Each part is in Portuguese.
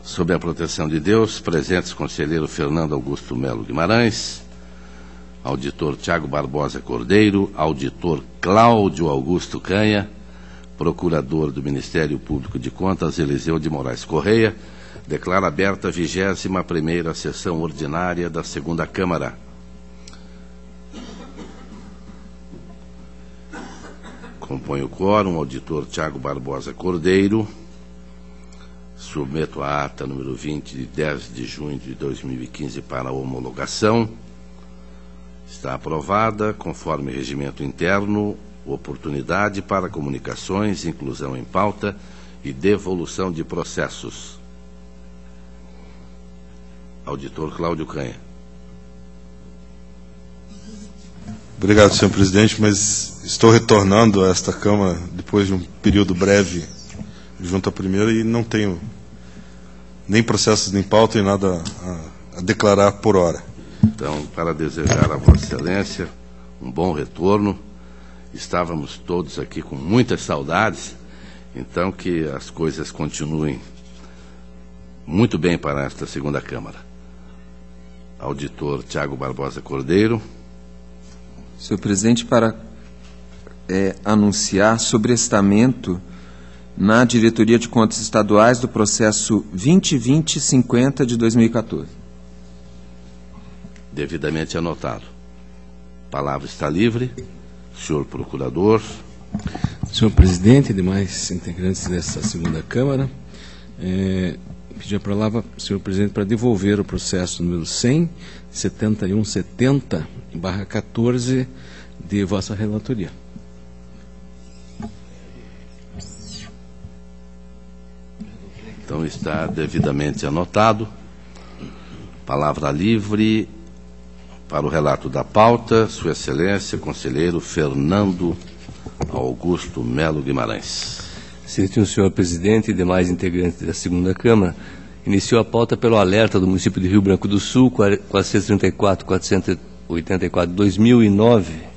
Sob a proteção de Deus, presentes conselheiro Fernando Augusto Melo Guimarães, auditor Tiago Barbosa Cordeiro, auditor Cláudio Augusto Canha, procurador do Ministério Público de Contas Eliseu de Moraes Correia, declara aberta a 21ª sessão ordinária da Segunda Câmara. Compõe o quórum, auditor Tiago Barbosa Cordeiro. Submeto a ata número 20, de 10 de junho de 2015 para homologação. Está aprovada, conforme regimento interno, oportunidade para comunicações, inclusão em pauta e devolução de processos. Auditor Cláudio Canha. Obrigado, senhor presidente, mas estou retornando a esta Câmara depois de um período breve junto à primeira e não tenho nem processos nem pauta e nada a declarar por hora. Então, para desejar a Vossa Excelência um bom retorno, estávamos todos aqui com muitas saudades, então que as coisas continuem muito bem para esta segunda Câmara. Auditor Tiago Barbosa Cordeiro. Senhor presidente, para anunciar sobrestamento na Diretoria de Contas Estaduais do processo 2020-50 de 2014. Devidamente anotado. A palavra está livre. Senhor Procurador. Senhor presidente e demais integrantes desta segunda Câmara, pedir a palavra, senhor presidente, para devolver o processo número 100-7170/14 de vossa relatoria. Então está devidamente anotado. Palavra livre para o relato da pauta, Sua Excelência, conselheiro Fernando Augusto Melo Guimarães. Excelentíssimo senhor presidente e demais integrantes da segunda Câmara, iniciou a pauta pelo alerta do município de Rio Branco do Sul, 434-484-2009.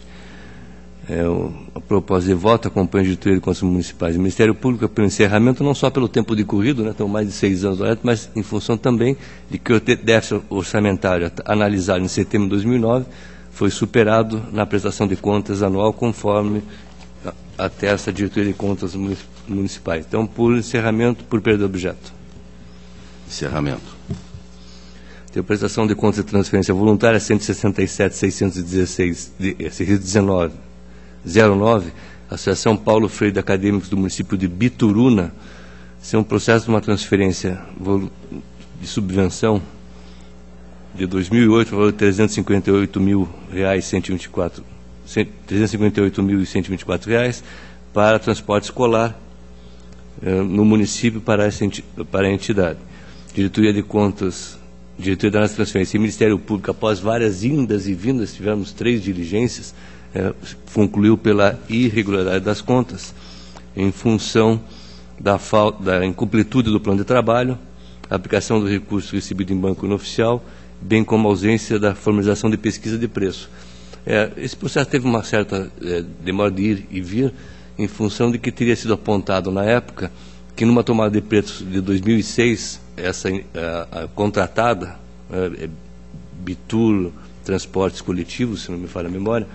A propósito de voto, acompanha a diretoria de contas municipais e o Ministério Público pelo encerramento, não só pelo tempo decorrido, estão mais de 6 anos do alerta, mas em função também de que o déficit orçamentário analisado em setembro de 2009 foi superado na prestação de contas anual, conforme atesta a diretoria de contas municipais. Então, por encerramento, por perda de objeto. Encerramento. Tem a prestação de contas de transferência voluntária 167.616.09, Associação Paulo Freire Acadêmicos do município de Bituruna. Esse é um processo de uma transferência de subvenção de 2008, valor de R$ 358.124 para transporte escolar no município para a entidade. Diretoria de Contas, Diretoria da Transferência e Ministério Público, após várias indas e vindas, tivemos 3 diligências, concluiu pela irregularidade das contas, em função da incompletude do plano de trabalho, a aplicação do recurso recebido em banco não oficial, bem como a ausência da formalização de pesquisa de preço. Esse processo teve uma certa demora de ir e vir, em função de que teria sido apontado na época que numa tomada de preços de 2006, a contratada, Bitur Transportes Coletivos, se não me falha a memória,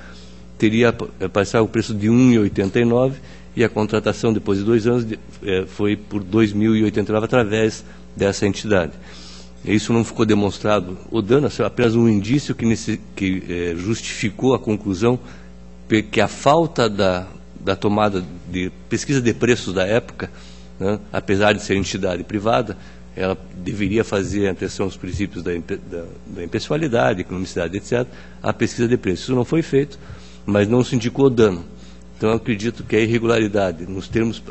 teria passado o preço de R$ 1.089 e a contratação depois de 2 anos foi por R$ 2.089 através dessa entidade. Isso não ficou demonstrado o dano, apenas um indício que justificou a conclusão que a falta da tomada de pesquisa de preços da época, apesar de ser entidade privada, ela deveria fazer atenção aos princípios da impessoalidade, economicidade, etc., a pesquisa de preços. Isso não foi feito, mas não se indicou dano. Então, eu acredito que a irregularidade, nos termos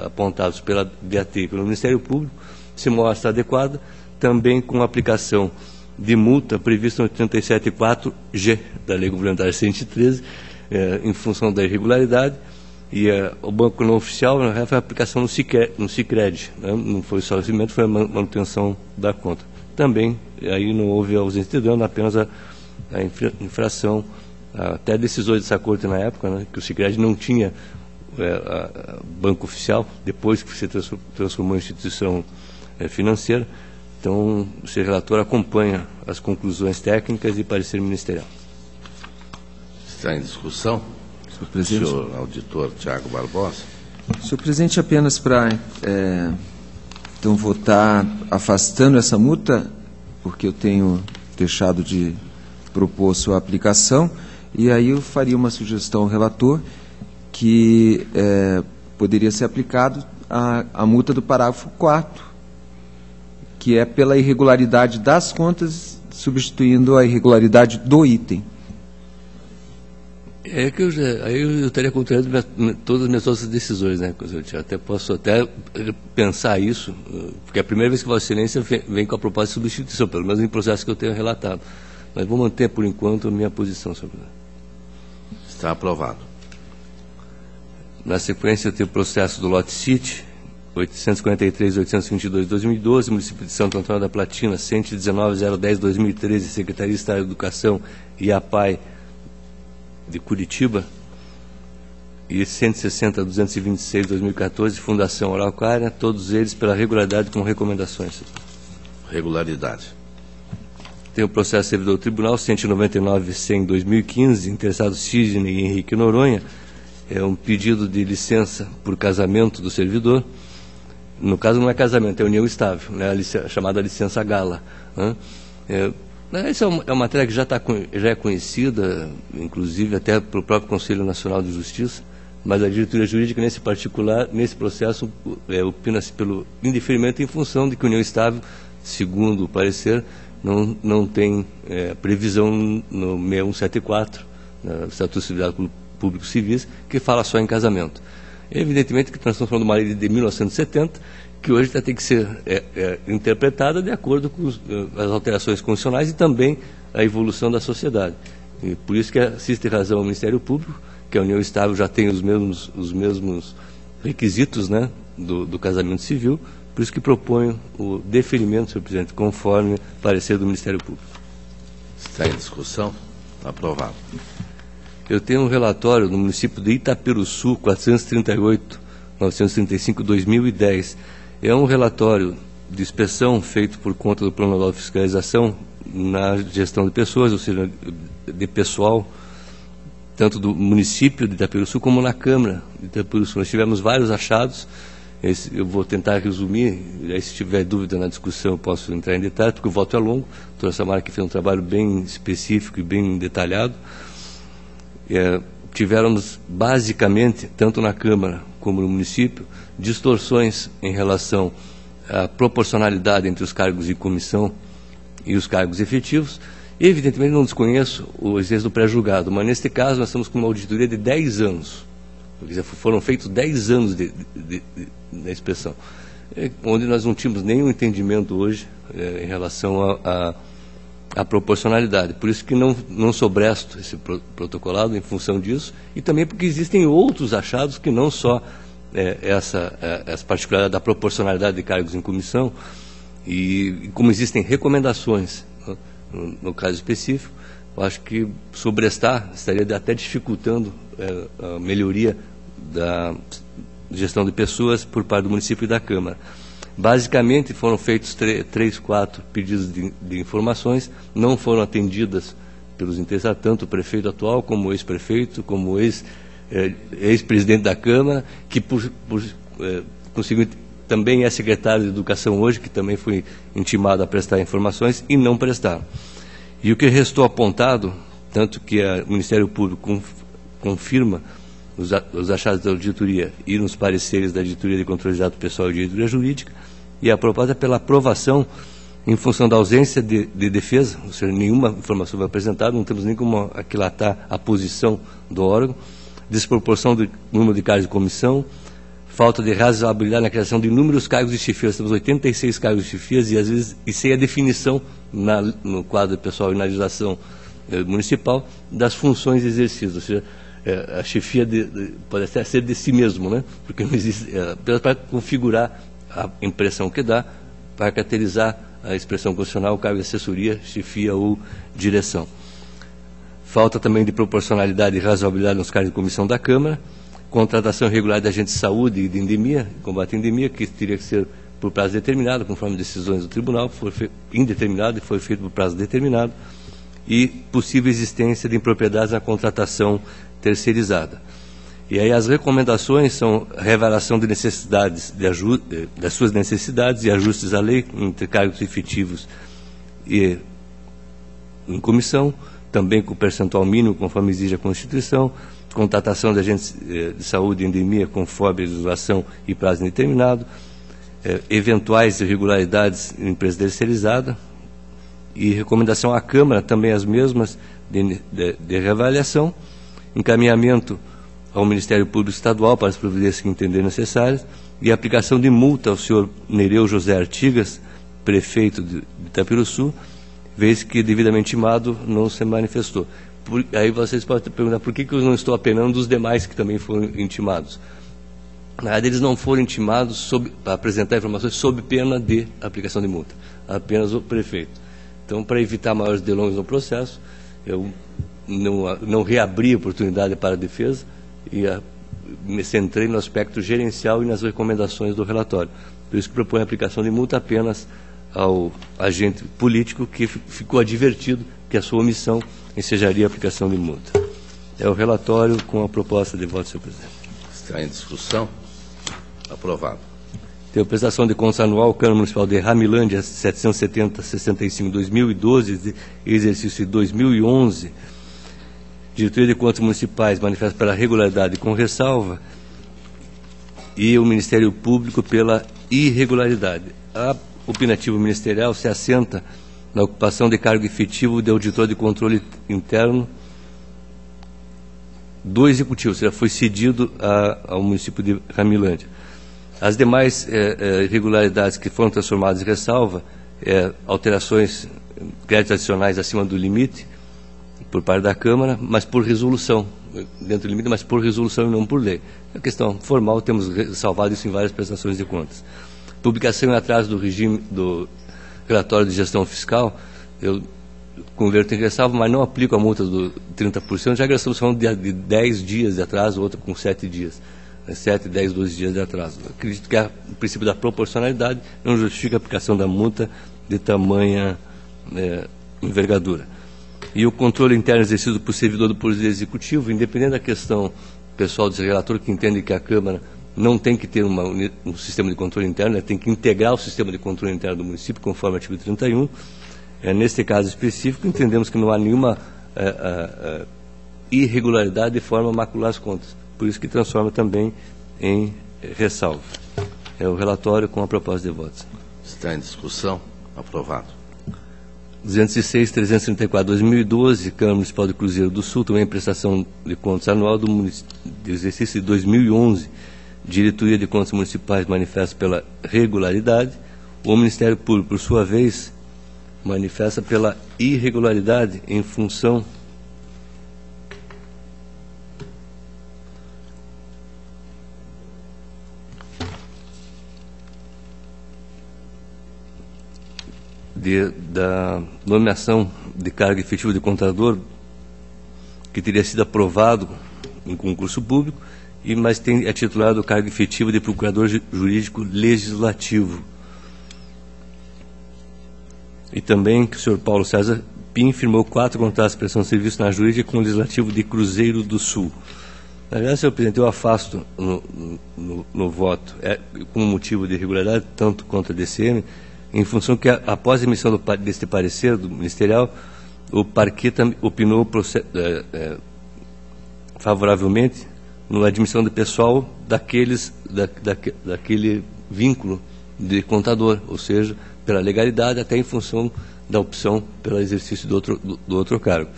apontados pela DAT e pelo Ministério Público, se mostra adequada, também com a aplicação de multa prevista no 87.4G da Lei Complementar 113, em função da irregularidade, e o banco não oficial foi a aplicação no Sicredi, não foi só o recebimento, foi a manutenção da conta. Também, aí não houve ausência de dano, apenas a infração, até decisões dessa corte na época, que o Sicredi não tinha banco oficial, depois que se transformou em instituição financeira. Então, o senhor relator acompanha as conclusões técnicas e parecer ministerial. Está em discussão? Senhor presidente. Senhor auditor Tiago Barbosa. Senhor presidente, apenas para então votar afastando essa multa, porque eu tenho deixado de propor sua aplicação, e aí eu faria uma sugestão ao relator que poderia ser aplicado a multa do parágrafo 4º, que é pela irregularidade das contas, substituindo a irregularidade do item. É que aí eu estaria contrariando todas as minhas outras decisões, né? Eu até posso pensar isso, porque é a primeira vez que Vossa Excelência vem com a proposta de substituição, pelo menos em processo que eu tenho relatado. Mas vou manter, por enquanto, a minha posição sobre isso. Está aprovado. Na sequência, eu tenho o processo do Lote City, 843.822/2012, município de Santo Antônio da Platina, 119.010/2013, Secretaria de Estado da Educação e APAI de Curitiba, e 160.226/2014, Fundação Araucária, todos eles pela regularidade com recomendações. Regularidade. Tem o processo servidor do Tribunal 199.100/2015, interessado Sidney e Henrique Noronha, é um pedido de licença por casamento do servidor. No caso não é casamento, é união estável, né, a chamada licença gala. Né? Essa é uma matéria que já é conhecida, inclusive até pelo próprio Conselho Nacional de Justiça, mas a diretoria jurídica, nesse particular, nesse processo, opina-se pelo indeferimento em função de que a união estável, segundo o parecer, não tem previsão no 6174, no Estatuto de Servidores Públicos Civis, que fala só em casamento. Evidentemente que nós estamos falando de uma lei de 1970, que hoje tem que ser interpretada de acordo com as alterações constitucionais e também a evolução da sociedade. E por isso que assiste razão ao Ministério Público, que a união estável já tem os mesmos requisitos, né, do casamento civil, por isso que proponho o deferimento, senhor presidente, conforme parecer do Ministério Público. Está em discussão? Aprovado. Eu tenho um relatório no município de Itaperuçu, 438.935/2010. É um relatório de inspeção feito por conta do Plano Anual de Fiscalização na gestão de pessoas, ou seja, de pessoal, tanto do município de Itaperuçu como na Câmara de Itaperuçu. Nós tivemos vários achados, eu vou tentar resumir, e aí se tiver dúvida na discussão eu posso entrar em detalhe, porque o voto é longo. A doutora Samara que fez um trabalho bem específico e bem detalhado. Tivemos basicamente, tanto na Câmara como no município, distorções em relação à proporcionalidade entre os cargos de comissão e os cargos efetivos. Evidentemente não desconheço o exercício do pré-julgado, mas neste caso nós estamos com uma auditoria de 10 anos. Foram feitos 10 anos da inspeção, onde nós não tínhamos nenhum entendimento hoje em relação a proporcionalidade. Por isso que não sobresto esse protocolado em função disso, e também porque existem outros achados que não só essa particularidade da proporcionalidade de cargos em comissão, e como existem recomendações no caso específico, eu acho que sobrestar estaria até dificultando a melhoria da gestão de pessoas por parte do município e da Câmara. Basicamente foram feitos 4 pedidos de informações, não foram atendidas pelos interessados, tanto o prefeito atual como o ex-prefeito, como o ex-presidente da Câmara, que conseguiu, também é secretário de Educação hoje, que também foi intimado a prestar informações e não prestaram. E o que restou apontado, tanto que o Ministério Público confirma os achados da auditoria e nos pareceres da Auditoria de Controle de Dados Pessoal e de Auditoria Jurídica, e a proposta é pela aprovação em função da ausência de defesa, ou seja, nenhuma informação foi apresentada, não temos nem como aquilatar a posição do órgão, desproporção do número de cargos de comissão, falta de razoabilidade na criação de inúmeros cargos de chefias. Temos 86 cargos de chefias e, às vezes, sem a definição no quadro pessoal e na legislação municipal das funções exercidas, ou seja, a chefia pode até ser de si mesmo, né? Porque não existe, para configurar a impressão que dá, para caracterizar a expressão constitucional, o cargo de assessoria, chefia ou direção. Falta também de proporcionalidade e razoabilidade nos cargos de comissão da Câmara, contratação irregular de agentes de saúde e de endemia, combate à endemia, que teria que ser por prazo determinado, conforme decisões do tribunal, indeterminado e foi feito por prazo determinado, e possível existência de impropriedades na contratação terceirizada. E aí as recomendações são revelação de necessidades, das suas necessidades e ajustes à lei entre cargos efetivos e em comissão, também com percentual mínimo, conforme exige a Constituição, contratação de agentes de saúde e endemia conforme a legislação e prazo indeterminado, eventuais irregularidades em empresa terceirizada, e recomendação à Câmara, também as mesmas, de reavaliação, encaminhamento ao Ministério Público Estadual para as providências que entender necessárias, e aplicação de multa ao senhor Nereu José Artigas, prefeito de Itapiruçu, vez que devidamente intimado não se manifestou. Aí vocês podem perguntar por que eu não estou apenando os demais que também foram intimados. Na verdade, eles não foram intimados para apresentar informações sob pena de aplicação de multa, apenas o prefeito. Então, para evitar maiores delongas no processo, eu não reabri a oportunidade para a defesa e me centrei no aspecto gerencial e nas recomendações do relatório. Por isso que propõe a aplicação de multa apenas ao agente político que ficou advertido que a sua omissão ensejaria a aplicação de multa. É o relatório com a proposta de voto, senhor presidente. Está em discussão? Aprovado. Tem a prestação de contas anual, Câmara Municipal de Ramilândia, 770-65-2012, exercício de 2011, Diretoria de Contas Municipais manifesta pela regularidade com ressalva, e o Ministério Público pela irregularidade. A opinativa ministerial se assenta na ocupação de cargo efetivo de auditor de controle interno do Executivo, ou seja, foi cedido ao município de Ramilândia. As demais irregularidades que foram transformadas em ressalva, alterações, créditos adicionais acima do limite, por parte da Câmara, mas por resolução, dentro do limite, mas por resolução e não por lei. É uma questão formal, temos salvado isso em várias prestações de contas. Publicação em atraso do regime do relatório de gestão fiscal, eu converto em ressalva, mas não aplico a multa do 30%, já que nós estamos falando de 10 dias de atraso, outra com 7 dias. 7, 10, 12 dias de atraso. Eu acredito que o princípio da proporcionalidade não justifica a aplicação da multa de tamanha envergadura. E o controle interno exercido por servidor do Poder Executivo, independente da questão pessoal desse relator, que entende que a Câmara não tem que ter um sistema de controle interno, tem que integrar o sistema de controle interno do município, conforme o artigo 31. Neste caso específico, entendemos que não há nenhuma irregularidade de forma a macular as contas. Por isso que transforma também em ressalva. É o relatório com a proposta de votos. Está em discussão. Aprovado. 206.334/2012, Câmara Municipal de Cruzeiro do Sul, também prestação de contas anual do exercício de 2011, Diretoria de Contas Municipais manifesta pela regularidade, o Ministério Público, por sua vez, manifesta pela irregularidade em função da nomeação de cargo efetivo de contador, que teria sido aprovado em concurso público, mas é titular do cargo efetivo de procurador jurídico legislativo. E também que o senhor Paulo César Pim firmou 4 contratos de prestação de serviço na jurídica com o Legislativo de Cruzeiro do Sul. Na verdade, senhor presidente, eu afasto no voto, como motivo de irregularidade, tanto contra a DCM, em função que, após a emissão deste parecer do ministerial, o parquet opinou favoravelmente na admissão do pessoal daquele vínculo de contador, ou seja, pela legalidade, até em função da opção pelo exercício do outro cargo.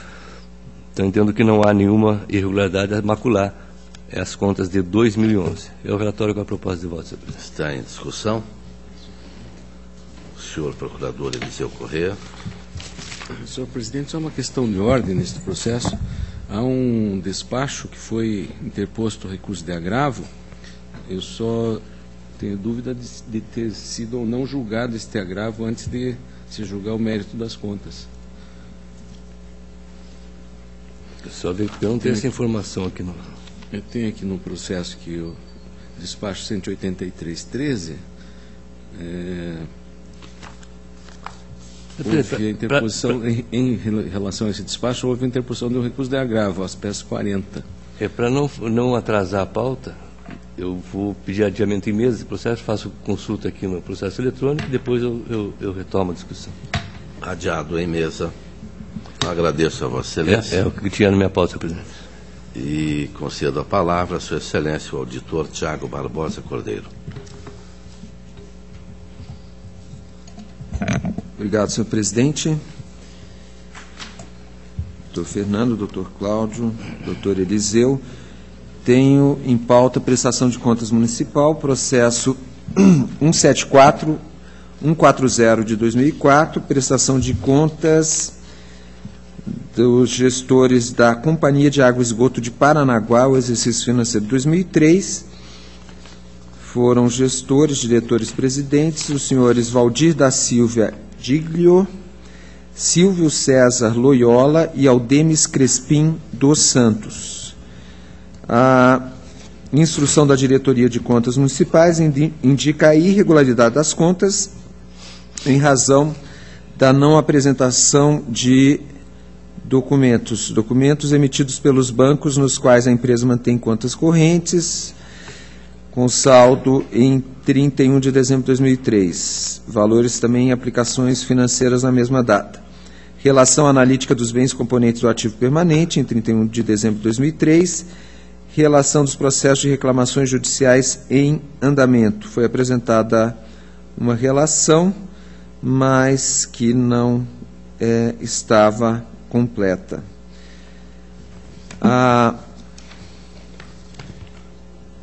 Então, entendo que não há nenhuma irregularidade a macular as contas de 2011. É o relatório com a proposta de voto, senhor presidente. Está em discussão. Senhor Procurador Eliseu Corrêa. Senhor presidente, só uma questão de ordem neste processo. Há um despacho que foi interposto recurso de agravo. Eu só tenho dúvida de ter sido ou não julgado este agravo antes de se julgar o mérito das contas. Só ver que eu não tenho essa informação aqui. Eu tenho aqui no processo que o despacho 183.13, Houve a interposição, em relação a esse despacho, houve a interposição de um recurso de agravo, às peças 40. Para não atrasar a pauta, eu vou pedir adiamento em mesa de processo, faço consulta aqui no processo eletrônico e depois eu retomo a discussão. Adiado em mesa. Agradeço a Vossa Excelência. É o que tinha na minha pauta, senhor presidente. E concedo a palavra a Sua Excelência, o auditor Tiago Barbosa Cordeiro. Obrigado, senhor presidente. Doutor Fernando, doutor Cláudio, doutor Eliseu. Tenho em pauta a prestação de contas municipal, processo 174-140 de 2004, prestação de contas dos gestores da Companhia de Água e Esgoto de Paranaguá, o exercício financeiro de 2003. Foram gestores, diretores, presidentes, os senhores Valdir da Silva Diglio, Silvio César Loyola e Aldemes Crespim dos Santos. A instrução da Diretoria de Contas Municipais indica a irregularidade das contas em razão da não apresentação de documentos emitidos pelos bancos nos quais a empresa mantém contas correntes, com saldo em 31 de dezembro de 2003. Valores também em aplicações financeiras na mesma data. Relação analítica dos bens componentes do ativo permanente, em 31 de dezembro de 2003. Relação dos processos de reclamações judiciais em andamento. Foi apresentada uma relação, mas que não estava completa. A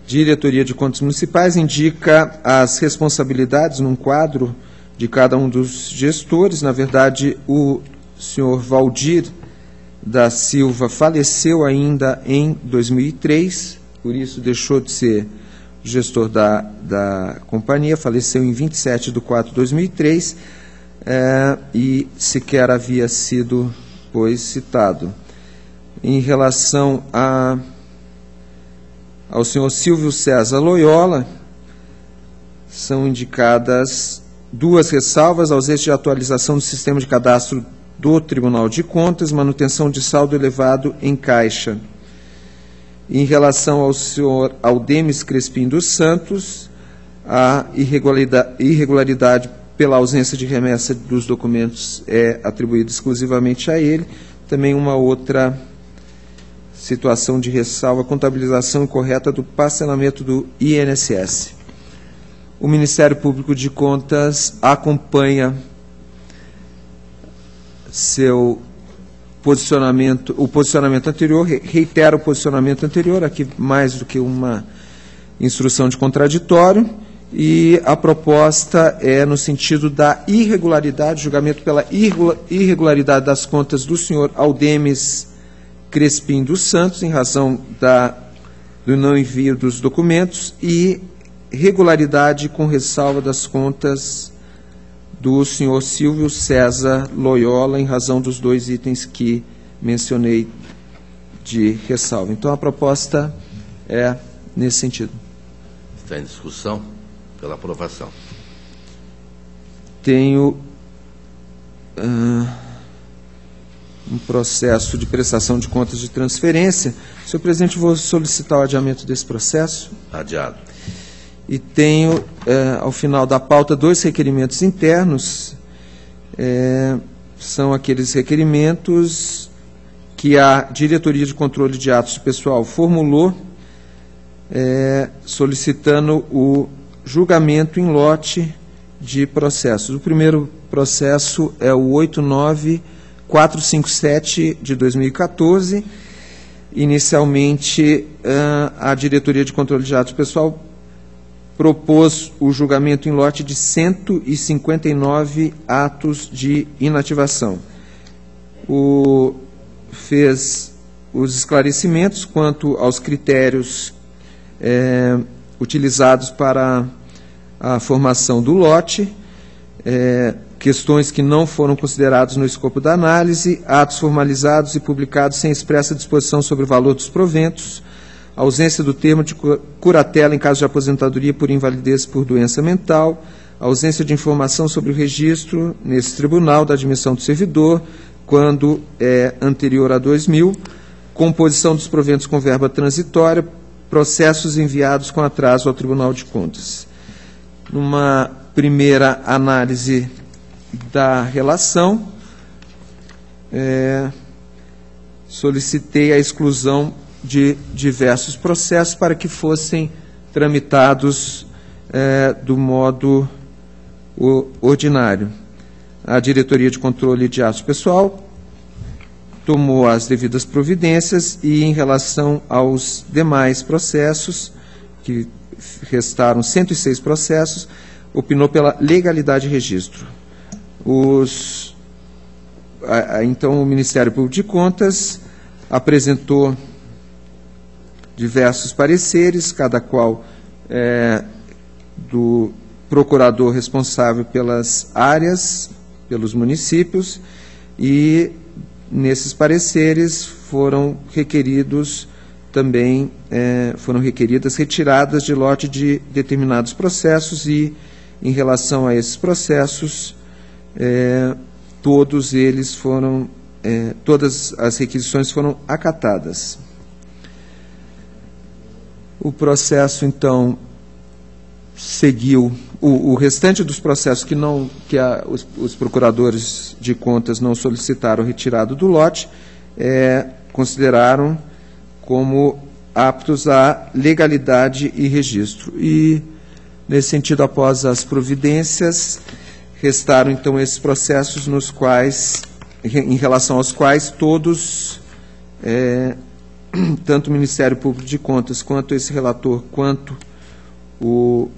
Diretoria de Contas Municipais indica as responsabilidades num quadro de cada um dos gestores. Na verdade, o senhor Valdir da Silva faleceu ainda em 2003, por isso deixou de ser gestor da companhia, faleceu em 27 de 4 de 2003, e sequer havia sido, pois, citado. Em relação ao senhor Silvio César Loyola, são indicadas duas ressalvas: ausência de atualização do sistema de cadastro do Tribunal de Contas, manutenção de saldo elevado em caixa. Em relação ao senhor Aldemes Crespim dos Santos, a irregularidade pela ausência de remessa dos documentos é atribuída exclusivamente a ele. Também uma outra situação de ressalva: contabilização incorreta do parcelamento do INSS. O Ministério Público de Contas acompanha o posicionamento anterior, reitera o posicionamento anterior, aqui mais do que uma instrução de contraditório, e a proposta é no sentido da irregularidade, julgamento pela irregularidade das contas do senhor Aldemes Crespim dos Santos, em razão do não envio dos documentos, e regularidade com ressalva das contas do senhor Silvio César Loyola, em razão dos dois itens que mencionei de ressalva. Então, a proposta é nesse sentido. Está em discussão pela aprovação. Tenho um processo de prestação de contas de transferência. Senhor presidente, vou solicitar o adiamento desse processo. Adiado. E tenho, ao final da pauta, dois requerimentos internos. São aqueles requerimentos que a Diretoria de Controle de Atos de Pessoal formulou, solicitando o julgamento em lote de processos. O primeiro processo é o 89457 de 2014. Inicialmente, a Diretoria de Controle de Atos de Pessoal propôs o julgamento em lote de 159 atos de inativação. Fez os esclarecimentos quanto aos critérios utilizados para a formação do lote, questões que não foram consideradas no escopo da análise, atos formalizados e publicados sem expressa disposição sobre o valor dos proventos, ausência do termo de curatela em caso de aposentadoria por invalidez por doença mental, ausência de informação sobre o registro nesse tribunal da admissão do servidor, quando é anterior a 2000, composição dos proventos com verba transitória, processos enviados com atraso ao Tribunal de Contas. Numa primeira análise da relação, solicitei a exclusão de diversos processos para que fossem tramitados do modo ordinário. A Diretoria de Controle de Atos Pessoal tomou as devidas providências e, em relação aos demais processos, que restaram 106 processos, opinou pela legalidade de registro. Então, o Ministério Público de Contas apresentou diversos pareceres, cada qual do procurador responsável pelas áreas, pelos municípios, e nesses pareceres foram requeridos também, foram requeridas retiradas de lote de determinados processos e, em relação a esses processos, todos eles foram, todas as requisições foram acatadas. O processo, então, seguiu, o restante dos processos os procuradores de contas não solicitaram retirado do lote, consideraram como aptos à legalidade e registro. E, nesse sentido, após as providências, restaram, então, esses processos nos quais, em relação aos quais todos, tanto o Ministério Público de Contas, quanto esse relator, quanto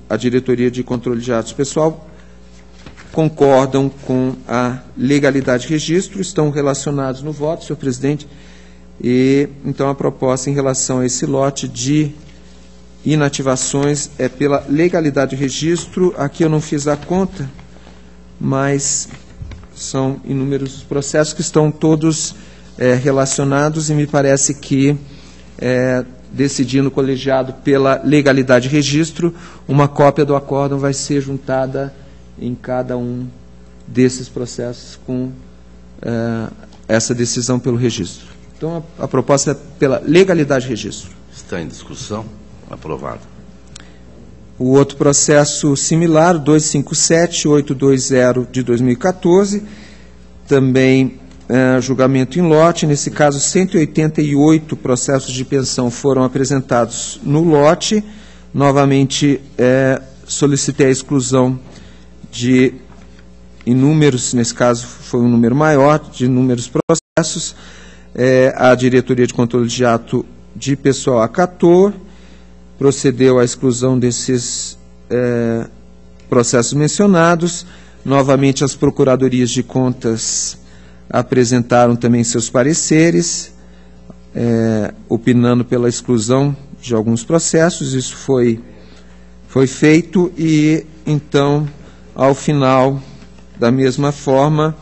a Diretoria de Controle de Atos Pessoal, concordam com a legalidade de registro, estão relacionados no voto, senhor presidente, e, então, a proposta em relação a esse lote de inativações é pela legalidade de registro. Aqui eu não fiz a conta, mas são inúmeros os processos que estão todos relacionados, e me parece que, decidindo o colegiado pela legalidade de registro, uma cópia do acórdão vai ser juntada em cada um desses processos com essa decisão pelo registro. Então, a proposta é pela legalidade de registro. Está em discussão. Aprovado. O outro processo similar, 257-820 de 2014, também julgamento em lote. Nesse caso, 188 processos de pensão foram apresentados no lote. Novamente, solicitei a exclusão de inúmeros, nesse caso foi um número maior, de inúmeros processos. A Diretoria de Controle de Ato de Pessoal acatou, procedeu à exclusão desses processos mencionados. Novamente, as Procuradorias de Contas apresentaram também seus pareceres, opinando pela exclusão de alguns processos. Isso foi feito e, então, ao final, da mesma forma,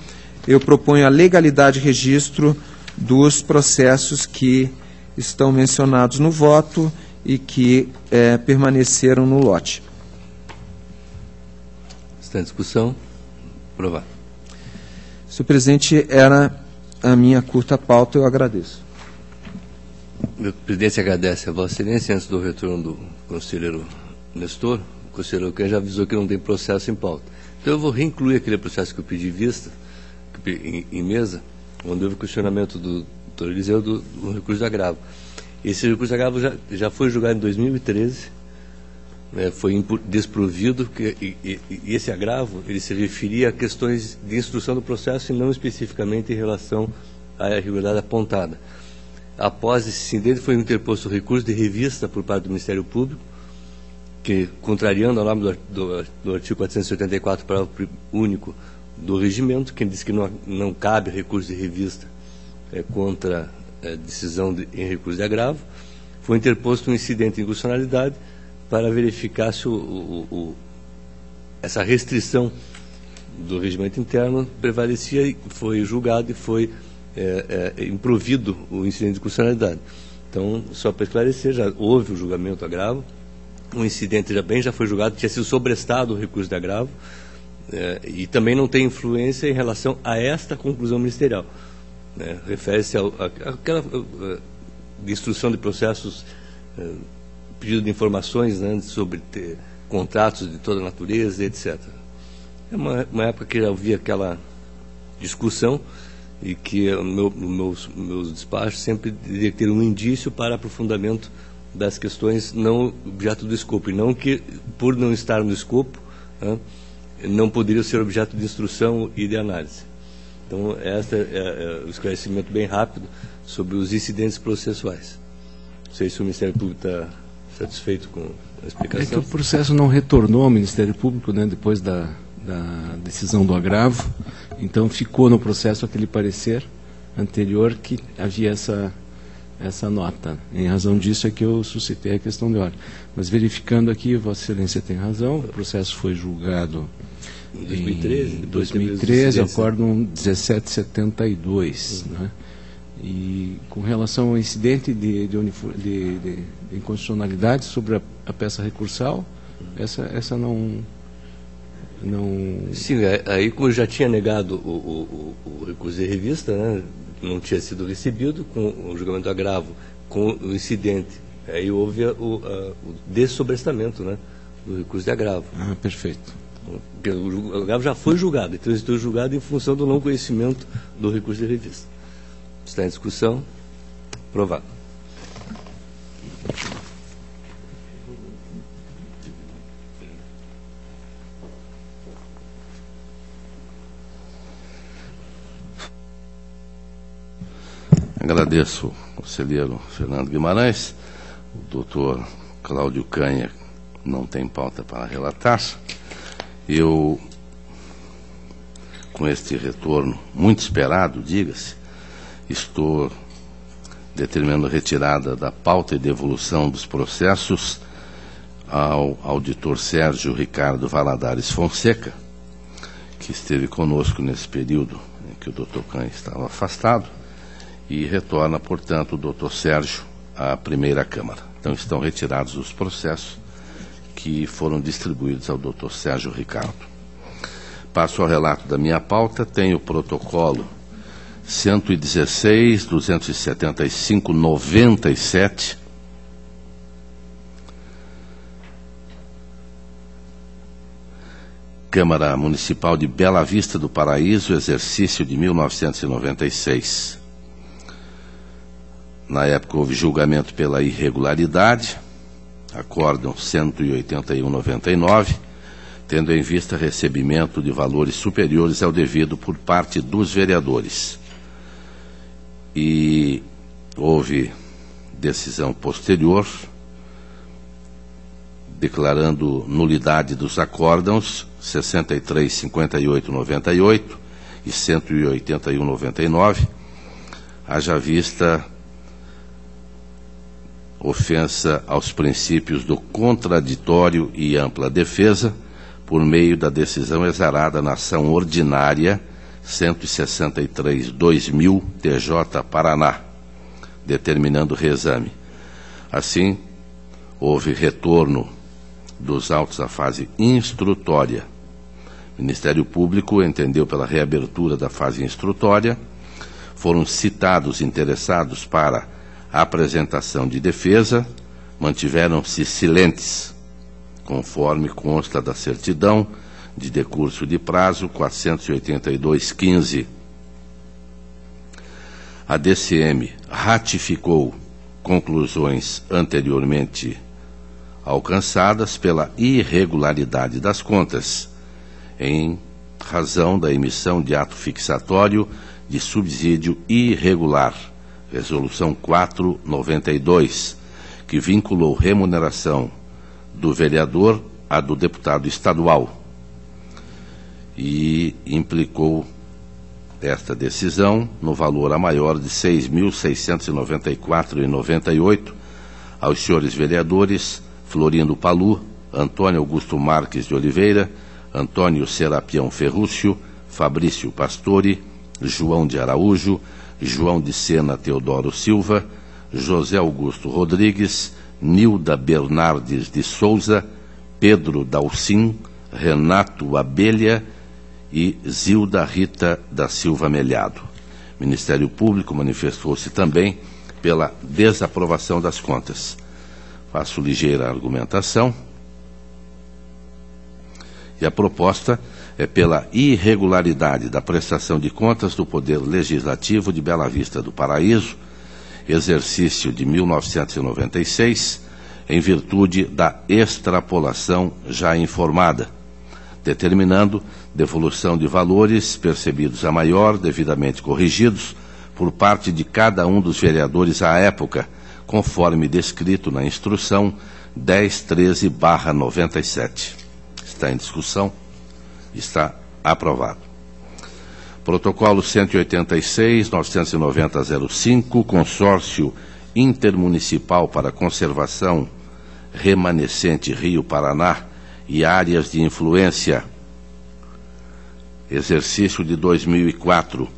eu proponho a legalidade de registro dos processos que estão mencionados no voto e que permaneceram no lote. Está em discussão. Aprovado. Senhor presidente, era a minha curta pauta, eu agradeço. O presidente agradece a Vossa Excelência. Antes do retorno do conselheiro Nestor, o conselheiro Canha já avisou que não tem processo em pauta. Então eu vou reincluir aquele processo que eu pedi vista, em mesa, onde houve questionamento do doutor Eliseu do recurso de agravo. Esse recurso de agravo já foi julgado em 2013, foi desprovido, e esse agravo ele se referia a questões de instrução do processo e não especificamente em relação à irregularidade apontada. Após esse incidente, foi interposto o recurso de revista por parte do Ministério Público, que, contrariando a norma do artigo 484, parágrafo único do regimento, que diz que não cabe recurso de revista contra decisão em recurso de agravo, foi interposto um incidente de inconstitucionalidade para verificar se essa restrição do regimento interno prevalecia, e foi julgado e foi improvido o incidente de inconstitucionalidade. Então, só para esclarecer, já houve o julgamento agravo, um incidente já foi julgado, tinha sido sobrestado o recurso de agravo, e também não tem influência em relação a esta conclusão ministerial. Refere-se àquela instrução de processos, pedido de informações, né, sobre contratos de toda natureza, etc. É uma época que já havia aquela discussão e que meus despachos sempre devia ter um indício para aprofundamento das questões não objeto do escopo, e não que, por não estar no escopo, não poderiam ser objeto de instrução e de análise. Então, este é o esclarecimento bem rápido sobre os incidentes processuais. Não sei se o Ministério Público está satisfeito com a explicação. É que o processo não retornou ao Ministério Público, né, depois da decisão do agravo, então ficou no processo aquele parecer anterior que havia essa nota. Em razão disso é que eu suscitei a questão de ordem. Mas verificando aqui, Vossa Excelência tem razão, o processo foi julgado em 2013, acórdão 1772. Né? E com relação ao incidente de inconstitucionalidade sobre a peça recursal, essa não... Sim, aí como eu já tinha negado o recurso de revista, né, não tinha sido recebido, com o julgamento do agravo, com o incidente, aí houve o dessobrestamento, né, do recurso de agravo. Ah, perfeito. Porque o agravo já foi julgado, então estou julgado em função do não conhecimento do recurso de revista. Está em discussão. Aprovado. Agradeço ao conselheiro Fernando Guimarães. O doutor Cláudio Canha não tem pauta para relatar. Eu, com este retorno muito esperado, diga-se, estou determinando a retirada da pauta e devolução dos processos ao auditor Sérgio Ricardo Valadares Fonseca, que esteve conosco nesse período em que o doutor Canha estava afastado, e retorna, portanto, o doutor Sérgio à primeira Câmara. Então estão retirados os processos que foram distribuídos ao doutor Sérgio Ricardo. Passo ao relato da minha pauta. Tenho o protocolo 116, 275, 97, Câmara Municipal de Bela Vista do Paraíso, exercício de 1996. Na época houve julgamento pela irregularidade, acórdão 181/99, tendo em vista recebimento de valores superiores ao devido por parte dos vereadores. E houve decisão posterior, declarando nulidade dos acórdãos 63, 58, 98 e 181/99, haja vista ofensa aos princípios do contraditório e ampla defesa, por meio da decisão exarada na ação ordinária 163/2000 TJ Paraná, determinando reexame. Assim, houve retorno dos autos à fase instrutória. O Ministério Público entendeu pela reabertura da fase instrutória, foram citados interessados para a apresentação de defesa, mantiveram-se silentes, conforme consta da certidão de decurso de prazo 482/15. A DCM ratificou conclusões anteriormente alcançadas pela irregularidade das contas, em razão da emissão de ato fixatório de subsídio irregular, Resolução 492, que vinculou remuneração do vereador à do deputado estadual e implicou esta decisão no valor a maior de R$ 6.694,98 aos senhores vereadores Florindo Palu, Antônio Augusto Marques de Oliveira, Antônio Serapião Ferrúcio, Fabrício Pastore, João de Araújo, João de Sena Teodoro Silva, José Augusto Rodrigues, Nilda Bernardes de Souza, Pedro Dalcin, Renato Abelha e Zilda Rita da Silva Melhado. O Ministério Público manifestou-se também pela desaprovação das contas. Faço ligeira argumentação. E a proposta é pela irregularidade da prestação de contas do Poder Legislativo de Bela Vista do Paraíso, exercício de 1996, em virtude da extrapolação já informada, determinando devolução de valores percebidos a maior, devidamente corrigidos, por parte de cada um dos vereadores à época, conforme descrito na instrução 1013/97. Está em discussão. Está aprovado. Protocolo 186-990-05, Consórcio Intermunicipal para a Conservação Remanescente Rio Paraná e Áreas de Influência, exercício de 2004.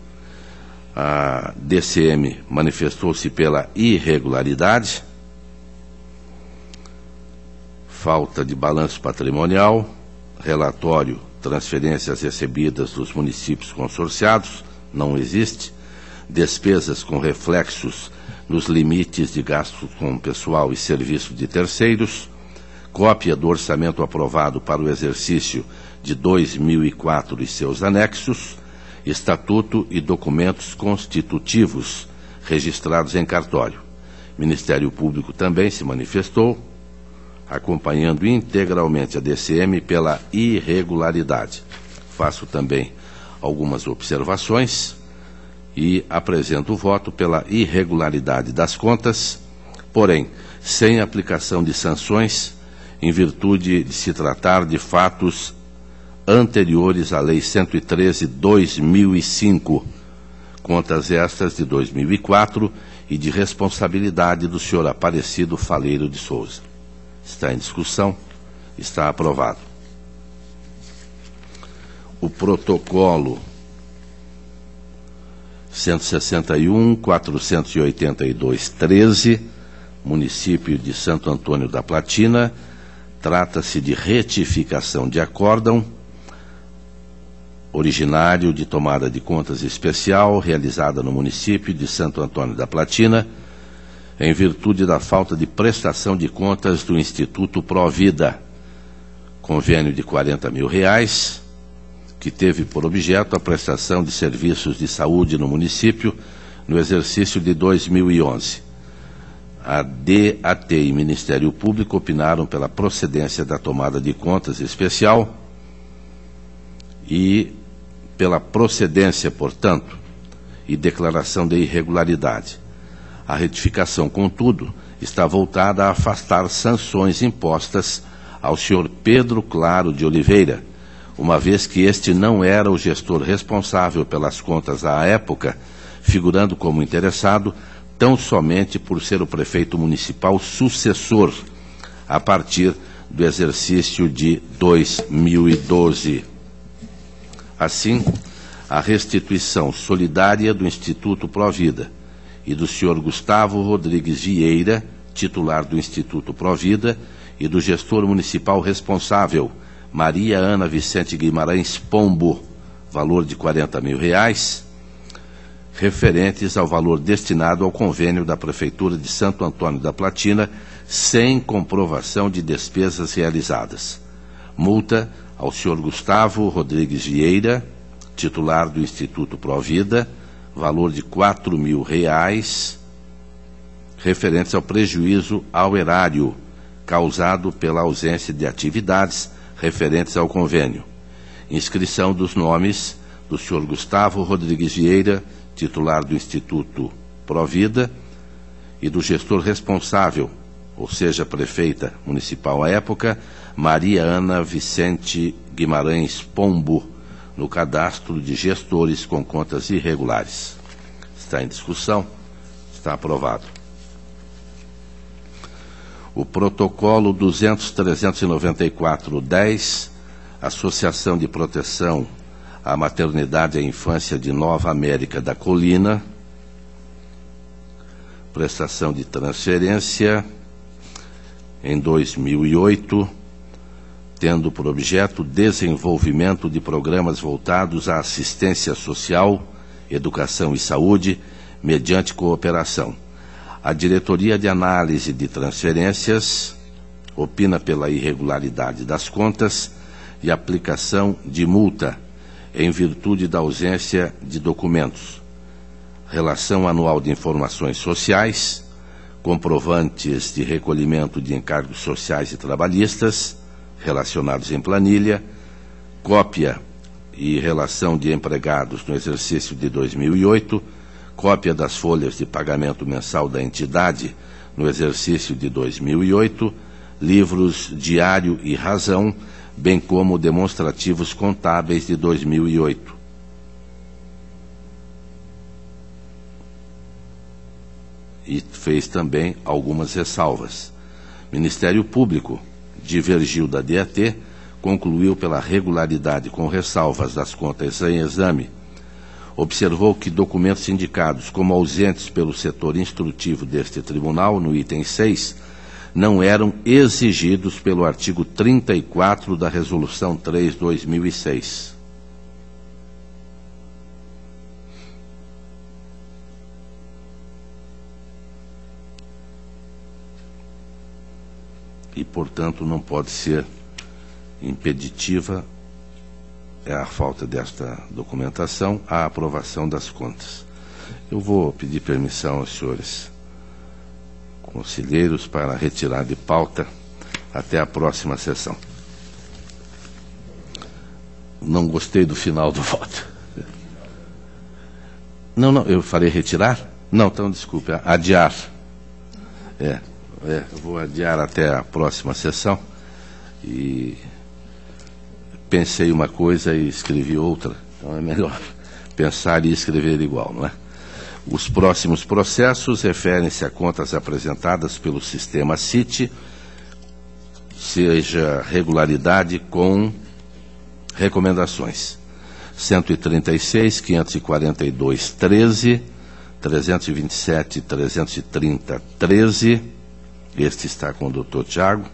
A DCM manifestou-se pela irregularidade, falta de balanço patrimonial, relatório, transferências recebidas dos municípios consorciados, não existe, despesas com reflexos nos limites de gastos com pessoal e serviço de terceiros, cópia do orçamento aprovado para o exercício de 2004 e seus anexos, estatuto e documentos constitutivos registrados em cartório. O Ministério Público também se manifestou, acompanhando integralmente a DCM pela irregularidade. Faço também algumas observações e apresento o voto pela irregularidade das contas, porém, sem aplicação de sanções, em virtude de se tratar de fatos anteriores à Lei 113/2005, contas estas de 2004 e de responsabilidade do senhor Aparecido Faleiro de Souza. Está em discussão, está aprovado. O protocolo 161-482-13, município de Santo Antônio da Platina, trata-se de retificação de acórdão originário de tomada de contas especial realizada no município de Santo Antônio da Platina, em virtude da falta de prestação de contas do Instituto Provida, convênio de R$40 mil, que teve por objeto a prestação de serviços de saúde no município no exercício de 2011. A DAT e Ministério Público opinaram pela procedência da tomada de contas especial e pela procedência, portanto, e declaração de irregularidade. A retificação, contudo, está voltada a afastar sanções impostas ao senhor Pedro Claro de Oliveira, uma vez que este não era o gestor responsável pelas contas à época, figurando como interessado tão somente por ser o prefeito municipal sucessor, a partir do exercício de 2012. Assim, a restituição solidária do Instituto Provida e do senhor Gustavo Rodrigues Vieira, titular do Instituto Provida, e do gestor municipal responsável, Maria Ana Vicente Guimarães Pombo, valor de R$40 mil, referentes ao valor destinado ao convênio da Prefeitura de Santo Antônio da Platina, sem comprovação de despesas realizadas. Multa ao senhor Gustavo Rodrigues Vieira, titular do Instituto Provida, valor de R$4 mil, referentes ao prejuízo ao erário causado pela ausência de atividades referentes ao convênio. Inscrição dos nomes do senhor Gustavo Rodrigues Vieira, titular do Instituto Provida, e do gestor responsável, ou seja, prefeita municipal à época, Maria Ana Vicente Guimarães Pombo, no cadastro de gestores com contas irregulares. Está em discussão, está aprovado. O protocolo 200-394-10, Associação de Proteção à Maternidade e à Infância de Nova América da Colina, prestação de transferência em 2008, tendo por objeto o desenvolvimento de programas voltados à assistência social, educação e saúde, mediante cooperação. A Diretoria de Análise de Transferências opina pela irregularidade das contas e aplicação de multa em virtude da ausência de documentos. Relação anual de informações sociais, comprovantes de recolhimento de encargos sociais e trabalhistas relacionados em planilha, cópia e relação de empregados no exercício de 2008, cópia das folhas de pagamento mensal da entidade no exercício de 2008, livros Diário e Razão, bem como demonstrativos contábeis de 2008. E fez também algumas ressalvas. Ministério Público divergiu da DAT, concluiu pela regularidade com ressalvas das contas em exame, observou que documentos indicados como ausentes pelo setor instrutivo deste tribunal, no item 6, não eram exigidos pelo artigo 34 da Resolução 3/2006. E, portanto, não pode ser impeditiva, a falta desta documentação, a aprovação das contas. Eu vou pedir permissão aos senhores conselheiros para retirar de pauta até a próxima sessão. Não gostei do final do voto. Não, eu falei retirar? Não, então desculpe, adiar. Eu vou adiar até a próxima sessão. E pensei uma coisa e escrevi outra, então é melhor pensar e escrever igual, não é? Os próximos processos referem-se a contas apresentadas pelo sistema CIT, seja regularidade com recomendações. 136, 542, 13, 327, 330, 13, este está com o doutor Tiago,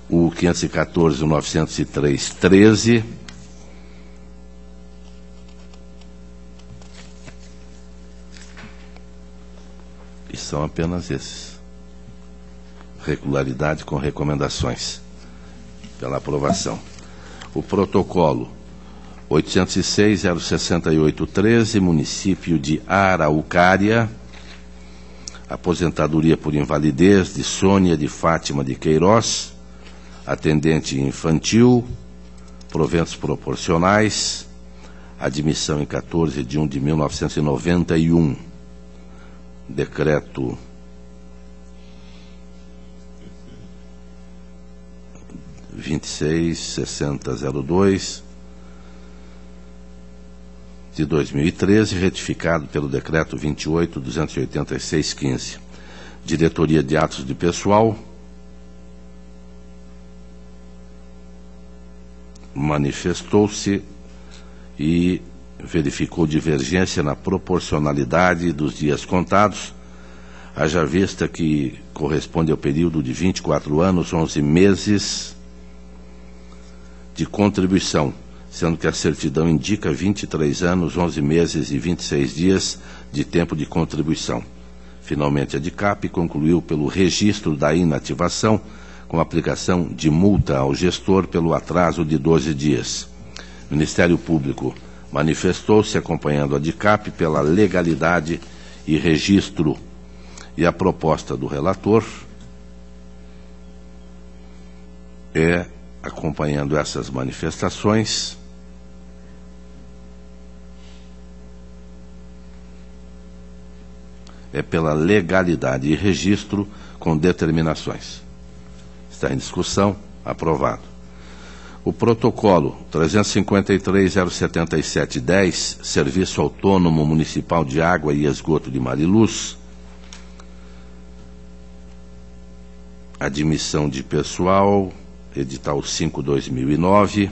o 514, o 903, 13, e são apenas esses. Regularidade com recomendações pela aprovação. O protocolo 806-068-13, município de Araucária, aposentadoria por invalidez de Sônia de Fátima de Queiroz, atendente infantil, proventos proporcionais, admissão em 14 de 1 de 1991, decreto 26.6002 de 2013, retificado pelo decreto 28.286/15. Diretoria de Atos de Pessoal manifestou-se e verificou divergência na proporcionalidade dos dias contados, haja vista que corresponde ao período de 24 anos, 11 meses de contribuição, sendo que a certidão indica 23 anos, 11 meses e 26 dias de tempo de contribuição. Finalmente, a DICAP concluiu pelo registro da inativação com aplicação de multa ao gestor pelo atraso de 12 dias. O Ministério Público manifestou-se acompanhando a DICAP pela legalidade e registro, e a proposta do relator é, acompanhando essas manifestações, é pela legalidade e registro com determinações. Está em discussão, aprovado. O protocolo 353.077.10, Serviço Autônomo Municipal de Água e Esgoto de Mariluz, admissão de pessoal, edital 5/2009,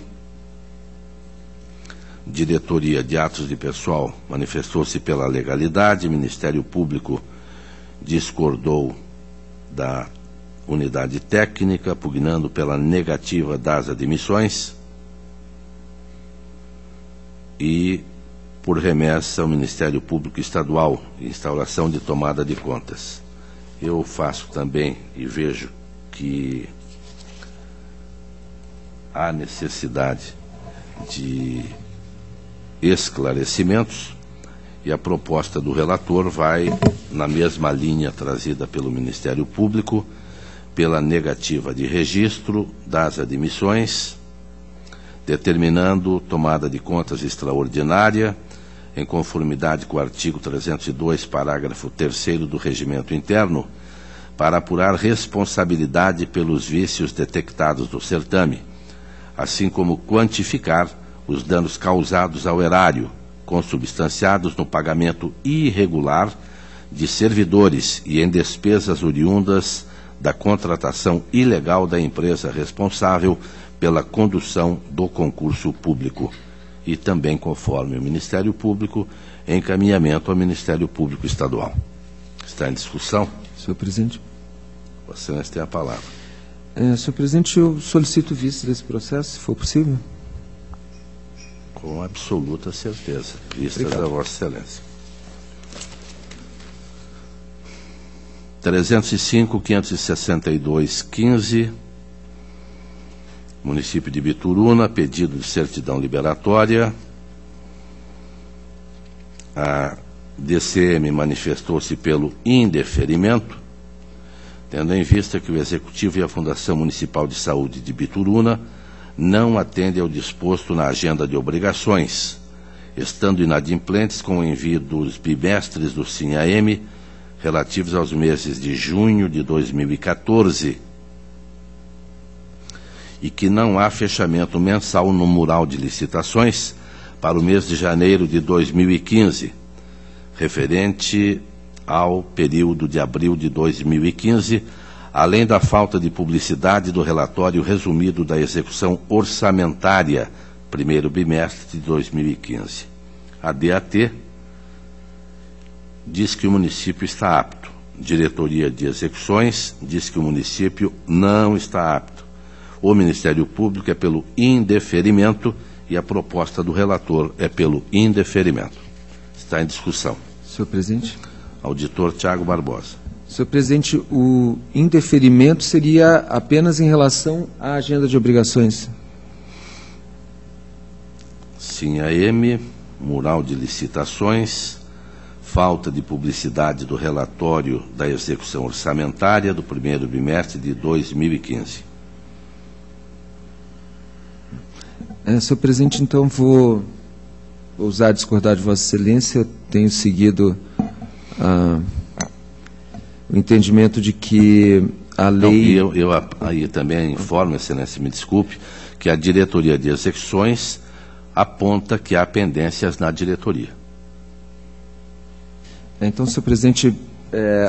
Diretoria de Atos de Pessoal manifestou-se pela legalidade, Ministério Público discordou da unidade técnica, pugnando pela negativa das admissões e por remessa ao Ministério Público Estadual, instauração de tomada de contas. Eu faço também e vejo que há necessidade de esclarecimentos e a proposta do relator vai na mesma linha trazida pelo Ministério Público, pela negativa de registro das admissões, determinando tomada de contas extraordinária, em conformidade com o artigo 302, parágrafo 3º do Regimento Interno, para apurar responsabilidade pelos vícios detectados no certame, assim como quantificar os danos causados ao erário, consubstanciados no pagamento irregular de servidores e em despesas oriundas da contratação ilegal da empresa responsável pela condução do concurso público e também, conforme o Ministério Público, encaminhamento ao Ministério Público Estadual. Está em discussão? Senhor presidente. Vossa Excelência tem a palavra. Senhor presidente, eu solicito vista desse processo, se for possível. Com absoluta certeza. Vistas Obrigado. a Vossa Excelência. 305.562.15, município de Bituruna, pedido de certidão liberatória. A DCM manifestou-se pelo indeferimento, tendo em vista que o Executivo e a Fundação Municipal de Saúde de Bituruna não atendem ao disposto na agenda de obrigações, estando inadimplentes com o envio dos bimestres do SINAM relativos aos meses de junho de 2014 e que não há fechamento mensal no mural de licitações para o mês de janeiro de 2015, referente ao período de abril de 2015, além da falta de publicidade do relatório resumido da execução orçamentária, primeiro bimestre de 2015. A DAT diz que o município está apto. Diretoria de Execuções diz que o município não está apto. O Ministério Público é pelo indeferimento e a proposta do relator é pelo indeferimento. Está em discussão. Senhor presidente. Auditor Tiago Barbosa. Senhor presidente, o indeferimento seria apenas em relação à agenda de obrigações? SINAM, mural de licitações, falta de publicidade do relatório da execução orçamentária do primeiro bimestre de 2015. Senhor presidente, então vou ousar discordar de Vossa Excelência. Eu tenho seguido o entendimento de que a lei... Então, eu aí também informo, Excelência, me desculpe, que a Diretoria de Execuções aponta que há pendências na diretoria. Então, senhor presidente,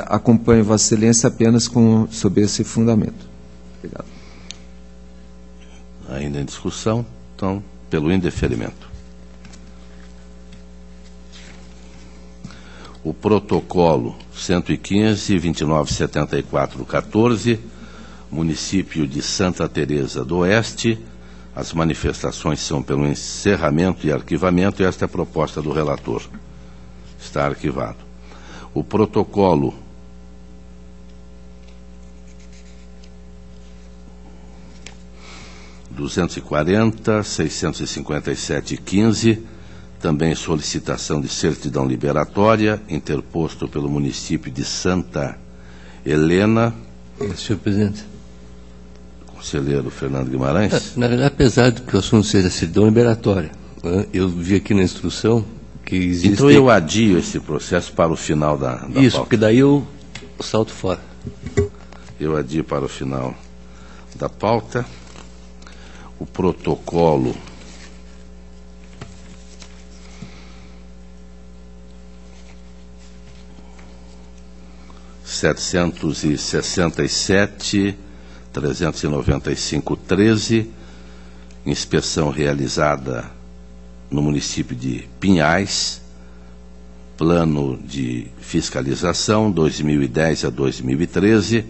acompanho Vossa Excelência apenas sob esse fundamento. Obrigado. Ainda em discussão, então, pelo indeferimento. O protocolo 115.2974.14, município de Santa Teresa do Oeste, as manifestações são pelo encerramento e arquivamento, e esta é a proposta do relator. Está arquivado. O protocolo 240.657.15, também solicitação de certidão liberatória, interposto pelo município de Santa Helena. Senhor presidente. Conselheiro Fernando Guimarães. Na verdade, apesar de que o assunto seja certidão liberatória, né, eu vi aqui na instrução que existe... Então eu adio esse processo para o final da Isso, pauta. porque daí eu salto fora. Eu adio para o final da pauta. O protocolo 767.395.13, inspeção realizada no município de Pinhais, plano de fiscalização 2010 a 2013,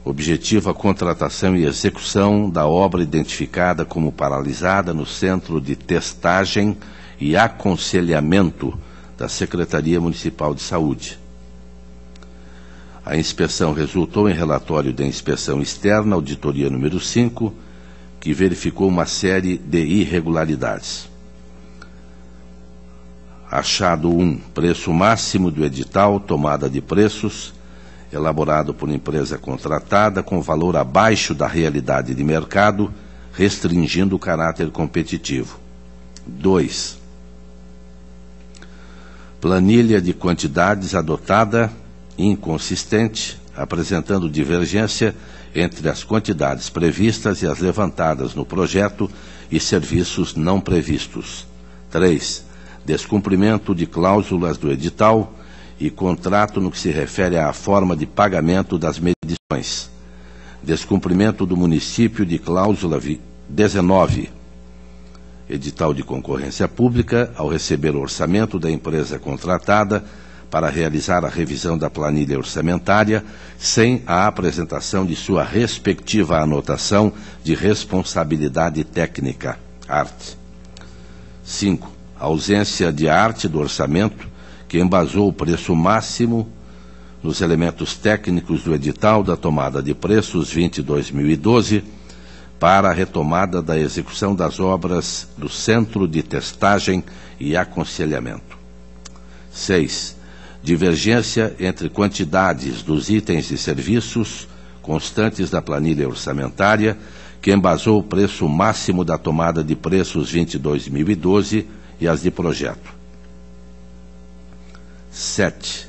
Objetiva a contratação e execução da obra identificada como paralisada no Centro de Testagem e Aconselhamento da Secretaria Municipal de Saúde. A inspeção resultou em relatório de inspeção externa, auditoria número 5, que verificou uma série de irregularidades. Achado 1, preço máximo do edital, tomada de preços, elaborado por empresa contratada com valor abaixo da realidade de mercado, restringindo o caráter competitivo. 2. Planilha de quantidades adotada inconsistente, apresentando divergência entre as quantidades previstas e as levantadas no projeto e serviços não previstos. 3. Descumprimento de cláusulas do edital e contrato no que se refere à forma de pagamento das medições. Descumprimento do município de cláusula 19. Edital de concorrência pública, ao receber o orçamento da empresa contratada para realizar a revisão da planilha orçamentária, sem a apresentação de sua respectiva anotação de responsabilidade técnica, arte. 5. Ausência de arte do orçamento, que embasou o preço máximo nos elementos técnicos do edital da tomada de preços 20/2012 para a retomada da execução das obras do Centro de Testagem e Aconselhamento. 6. Divergência entre quantidades dos itens e serviços constantes da planilha orçamentária, que embasou o preço máximo da tomada de preços 20/2012 e as de projeto. 7.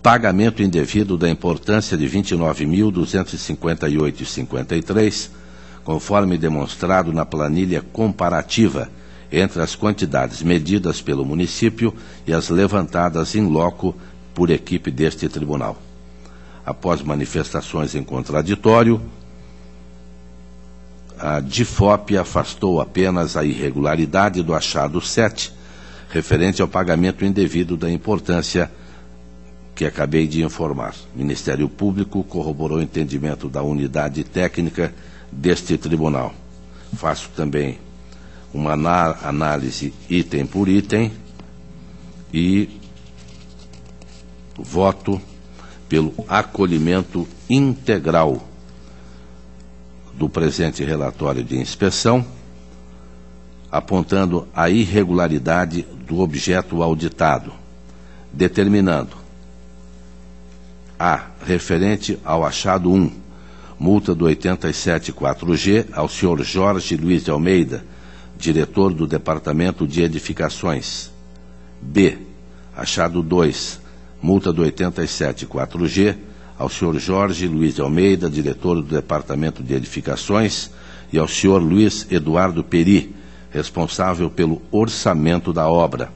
Pagamento indevido da importância de R$ 29.258,53, conforme demonstrado na planilha comparativa entre as quantidades medidas pelo município e as levantadas in loco por equipe deste tribunal. Após manifestações em contraditório, a DIFOP afastou apenas a irregularidade do achado 7, referente ao pagamento indevido da importância que acabei de informar. O Ministério Público corroborou o entendimento da unidade técnica deste tribunal. Faço também uma análise item por item e voto pelo acolhimento integral do presente relatório de inspeção, apontando a irregularidade do objeto auditado, determinando a. Referente ao achado 1, multa do 87.4G ao senhor Jorge Luiz de Almeida, diretor do Departamento de Edificações. B. Achado 2, multa do 87.4G ao senhor Jorge Luiz de Almeida, diretor do Departamento de Edificações, e ao senhor Luiz Eduardo Peri, responsável pelo orçamento da obra.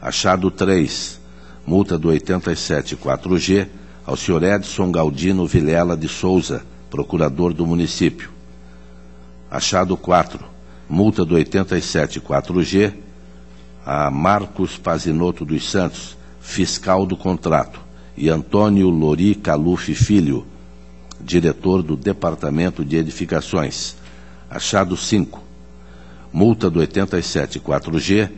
Achado 3, multa do 87.4G ao senhor Edson Galdino Vilela de Souza, procurador do município. Achado 4, multa do 87.4G a Marcos Pazinoto dos Santos, fiscal do contrato, e Antônio Lori Caluf Filho, diretor do Departamento de Edificações. Achado 5, multa do 87.4G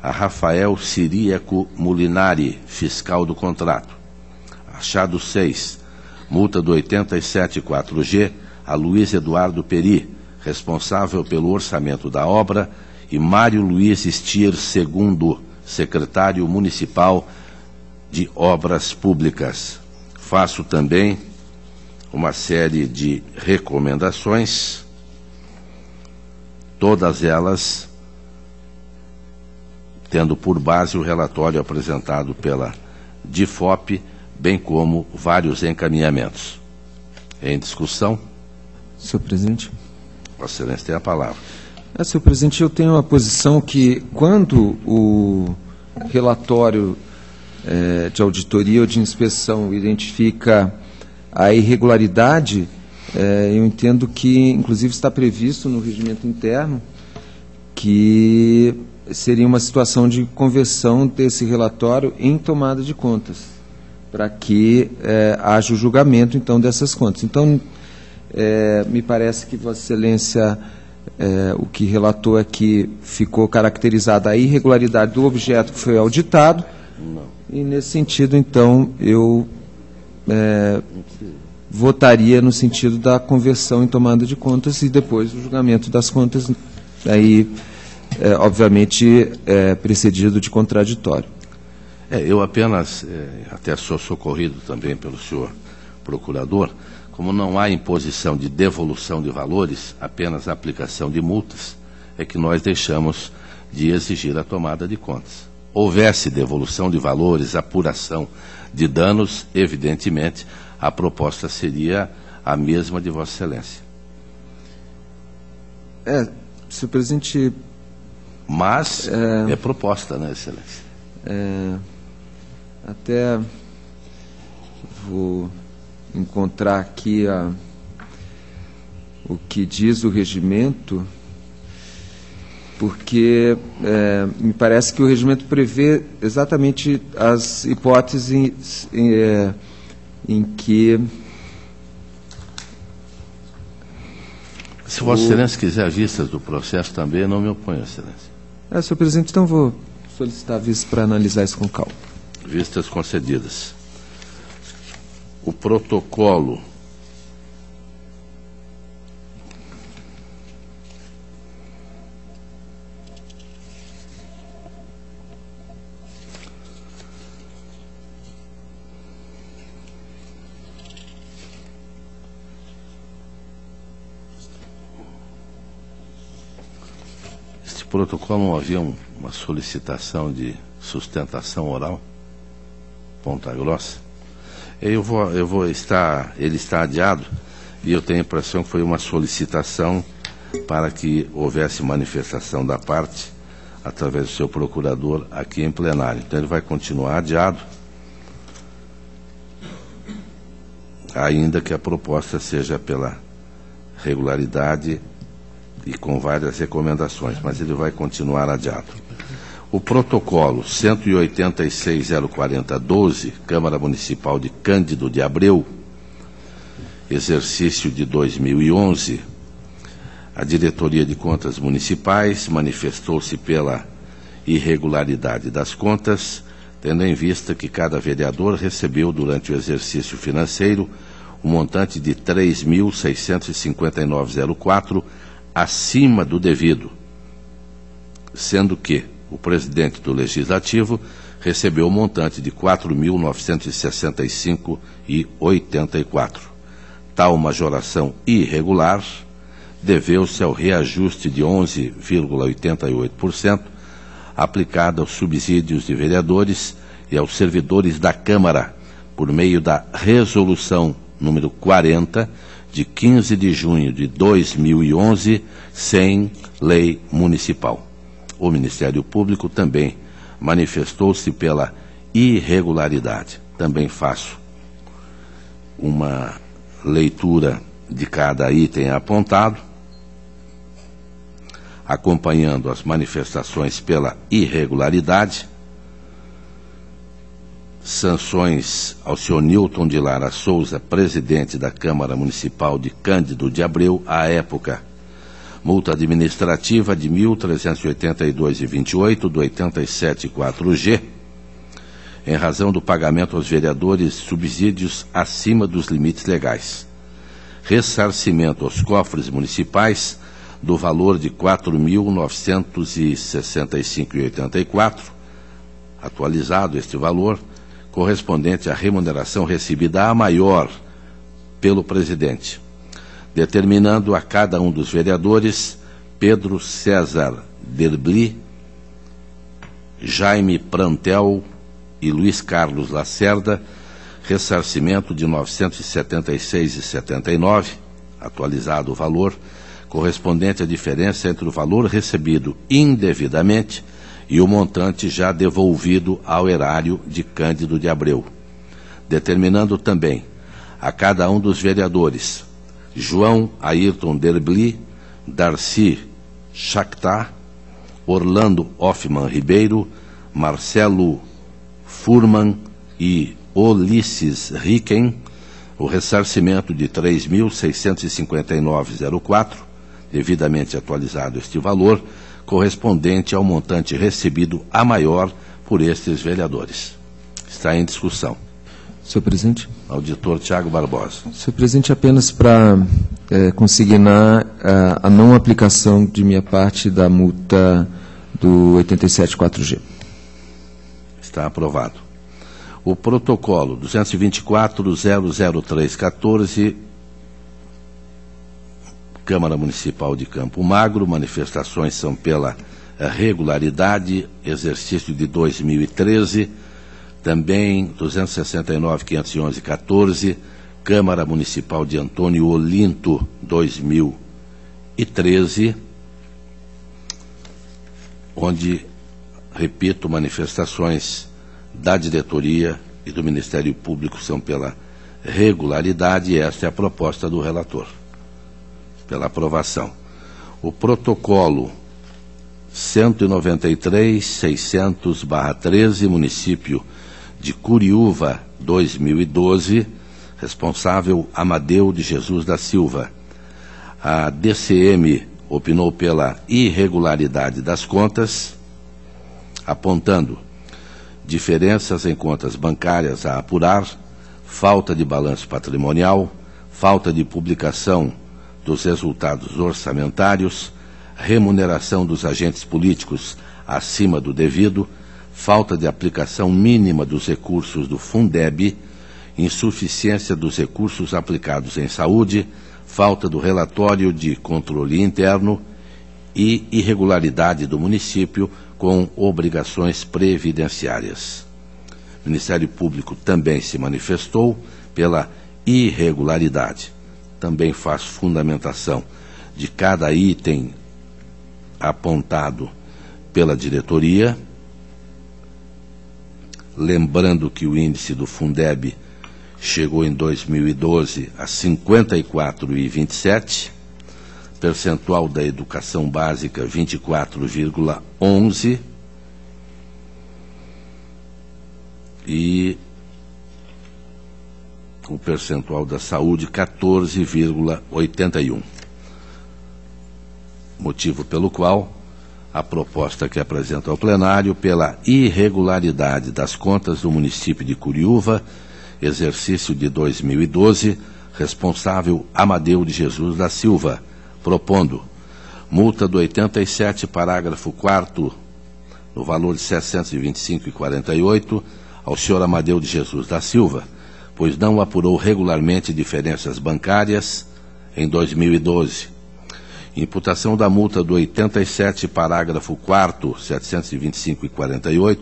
a Rafael Ciríaco Molinari, fiscal do contrato. Achado 6, multa do 87.4G a Luiz Eduardo Peri, responsável pelo orçamento da obra, e Mário Luiz Stier II, secretário municipal de Obras Públicas. Faço também uma série de recomendações, todas elas tendo por base o relatório apresentado pela DIFOP, bem como vários encaminhamentos. Em discussão? Senhor presidente. Vossa Excelência tem a palavra. Senhor presidente, eu tenho a posição que, quando o relatório de auditoria ou de inspeção identifica a irregularidade, eu entendo que, inclusive, está previsto no regimento interno que seria uma situação de conversão desse relatório em tomada de contas. para que haja o julgamento, então, dessas contas. Então, me parece que Vossa Excelência, o que relatou é que ficou caracterizada a irregularidade do objeto que foi auditado, e, nesse sentido, então, eu votaria no sentido da conversão em tomada de contas e depois o julgamento das contas, aí, obviamente, precedido de contraditório. Eu apenas, até sou socorrido também pelo senhor procurador, como não há imposição de devolução de valores, apenas aplicação de multas, é que nós deixamos de exigir a tomada de contas. Houvesse devolução de valores, apuração de danos, evidentemente, a proposta seria a mesma de Vossa Excelência. Senhor presidente... Mas é proposta, né, Excelência? Até vou encontrar aqui o que diz o regimento, porque me parece que o regimento prevê exatamente as hipóteses em que... Se Vossa Excelência quiser vistas do processo também, não me oponho, Excelência. Senhor presidente, então vou solicitar vistas para analisar isso com calma. Vistas concedidas. O protocolo não havia uma solicitação de sustentação oral, Ponta Grossa. Ele está adiado, e eu tenho a impressão que foi uma solicitação para que houvesse manifestação da parte, através do seu procurador, aqui em plenário. Então ele vai continuar adiado, ainda que a proposta seja pela regularidade e com várias recomendações, mas ele vai continuar adiado. O protocolo 186.040/12, Câmara Municipal de Cândido de Abreu, exercício de 2011, a Diretoria de Contas Municipais manifestou-se pela irregularidade das contas, tendo em vista que cada vereador recebeu durante o exercício financeiro um montante de R$ 3.659,04 acima do devido, sendo que o presidente do Legislativo recebeu um montante de R$ 4.965,84. Tal majoração irregular deveu-se ao reajuste de 11,88% aplicado aos subsídios de vereadores e aos servidores da Câmara, por meio da Resolução número 40, de 15 de junho de 2011, sem lei municipal. O Ministério Público também manifestou-se pela irregularidade. Também faço uma leitura de cada item apontado, acompanhando as manifestações pela irregularidade. Sanções ao senhor Newton de Lara Souza, presidente da Câmara Municipal de Cândido de Abreu, à época. Multa administrativa de R$ 1.382,28 do 87.4G, em razão do pagamento aos vereadores subsídios acima dos limites legais. Ressarcimento aos cofres municipais do valor de R$ 4.965,84, atualizado este valor, correspondente à remuneração recebida a maior pelo presidente, determinando a cada um dos vereadores Pedro César Derbli, Jaime Prantel e Luiz Carlos Lacerda ressarcimento de R$ 976,79, atualizado o valor, correspondente à diferença entre o valor recebido indevidamente e o montante já devolvido ao erário de Cândido de Abreu, determinando também a cada um dos vereadores João Ayrton Derbli, Darcy Shakhtar, Orlando Hoffman Ribeiro, Marcelo Furman e Ulisses Ricken o ressarcimento de R$ 3.659,04, devidamente atualizado este valor, correspondente ao montante recebido a maior por estes vereadores. Está em discussão. Senhor presidente. Auditor Tiago Barbosa. Senhor presidente, apenas para consignar a não aplicação de minha parte da multa do 87.4G. Está aprovado. O protocolo 224.00314, Câmara Municipal de Campo Magro, manifestações são pela regularidade, exercício de 2013, também 269.511.14, Câmara Municipal de Antônio Olinto, 2013, onde, repito, manifestações da diretoria e do Ministério Público são pela regularidade, e esta é a proposta do relator, pela aprovação. O protocolo 193.600/13, município de Curiúva, 2012, responsável Amadeu de Jesus da Silva. A DCM opinou pela irregularidade das contas, apontando diferenças em contas bancárias a apurar, falta de balanço patrimonial, falta de publicação dos resultados orçamentários, remuneração dos agentes políticos acima do devido, falta de aplicação mínima dos recursos do Fundeb, insuficiência dos recursos aplicados em saúde, falta do relatório de controle interno e irregularidade do município com obrigações previdenciárias. O Ministério Público também se manifestou pela irregularidade. Também faz fundamentação de cada item apontado pela diretoria, lembrando que o índice do Fundeb chegou em 2012 a 54,27%, percentual da educação básica 24,11% e o percentual da saúde 14,81%. Motivo pelo qual a proposta que apresenta ao plenário pela irregularidade das contas do município de Curiúva, exercício de 2012, responsável Amadeu de Jesus da Silva, propondo multa do 87, parágrafo 4º, no valor de R$ 725,48, ao senhor Amadeu de Jesus da Silva, pois não apurou regularmente diferenças bancárias em 2012. Imputação da multa do 87, parágrafo 4º, R$ 725,48,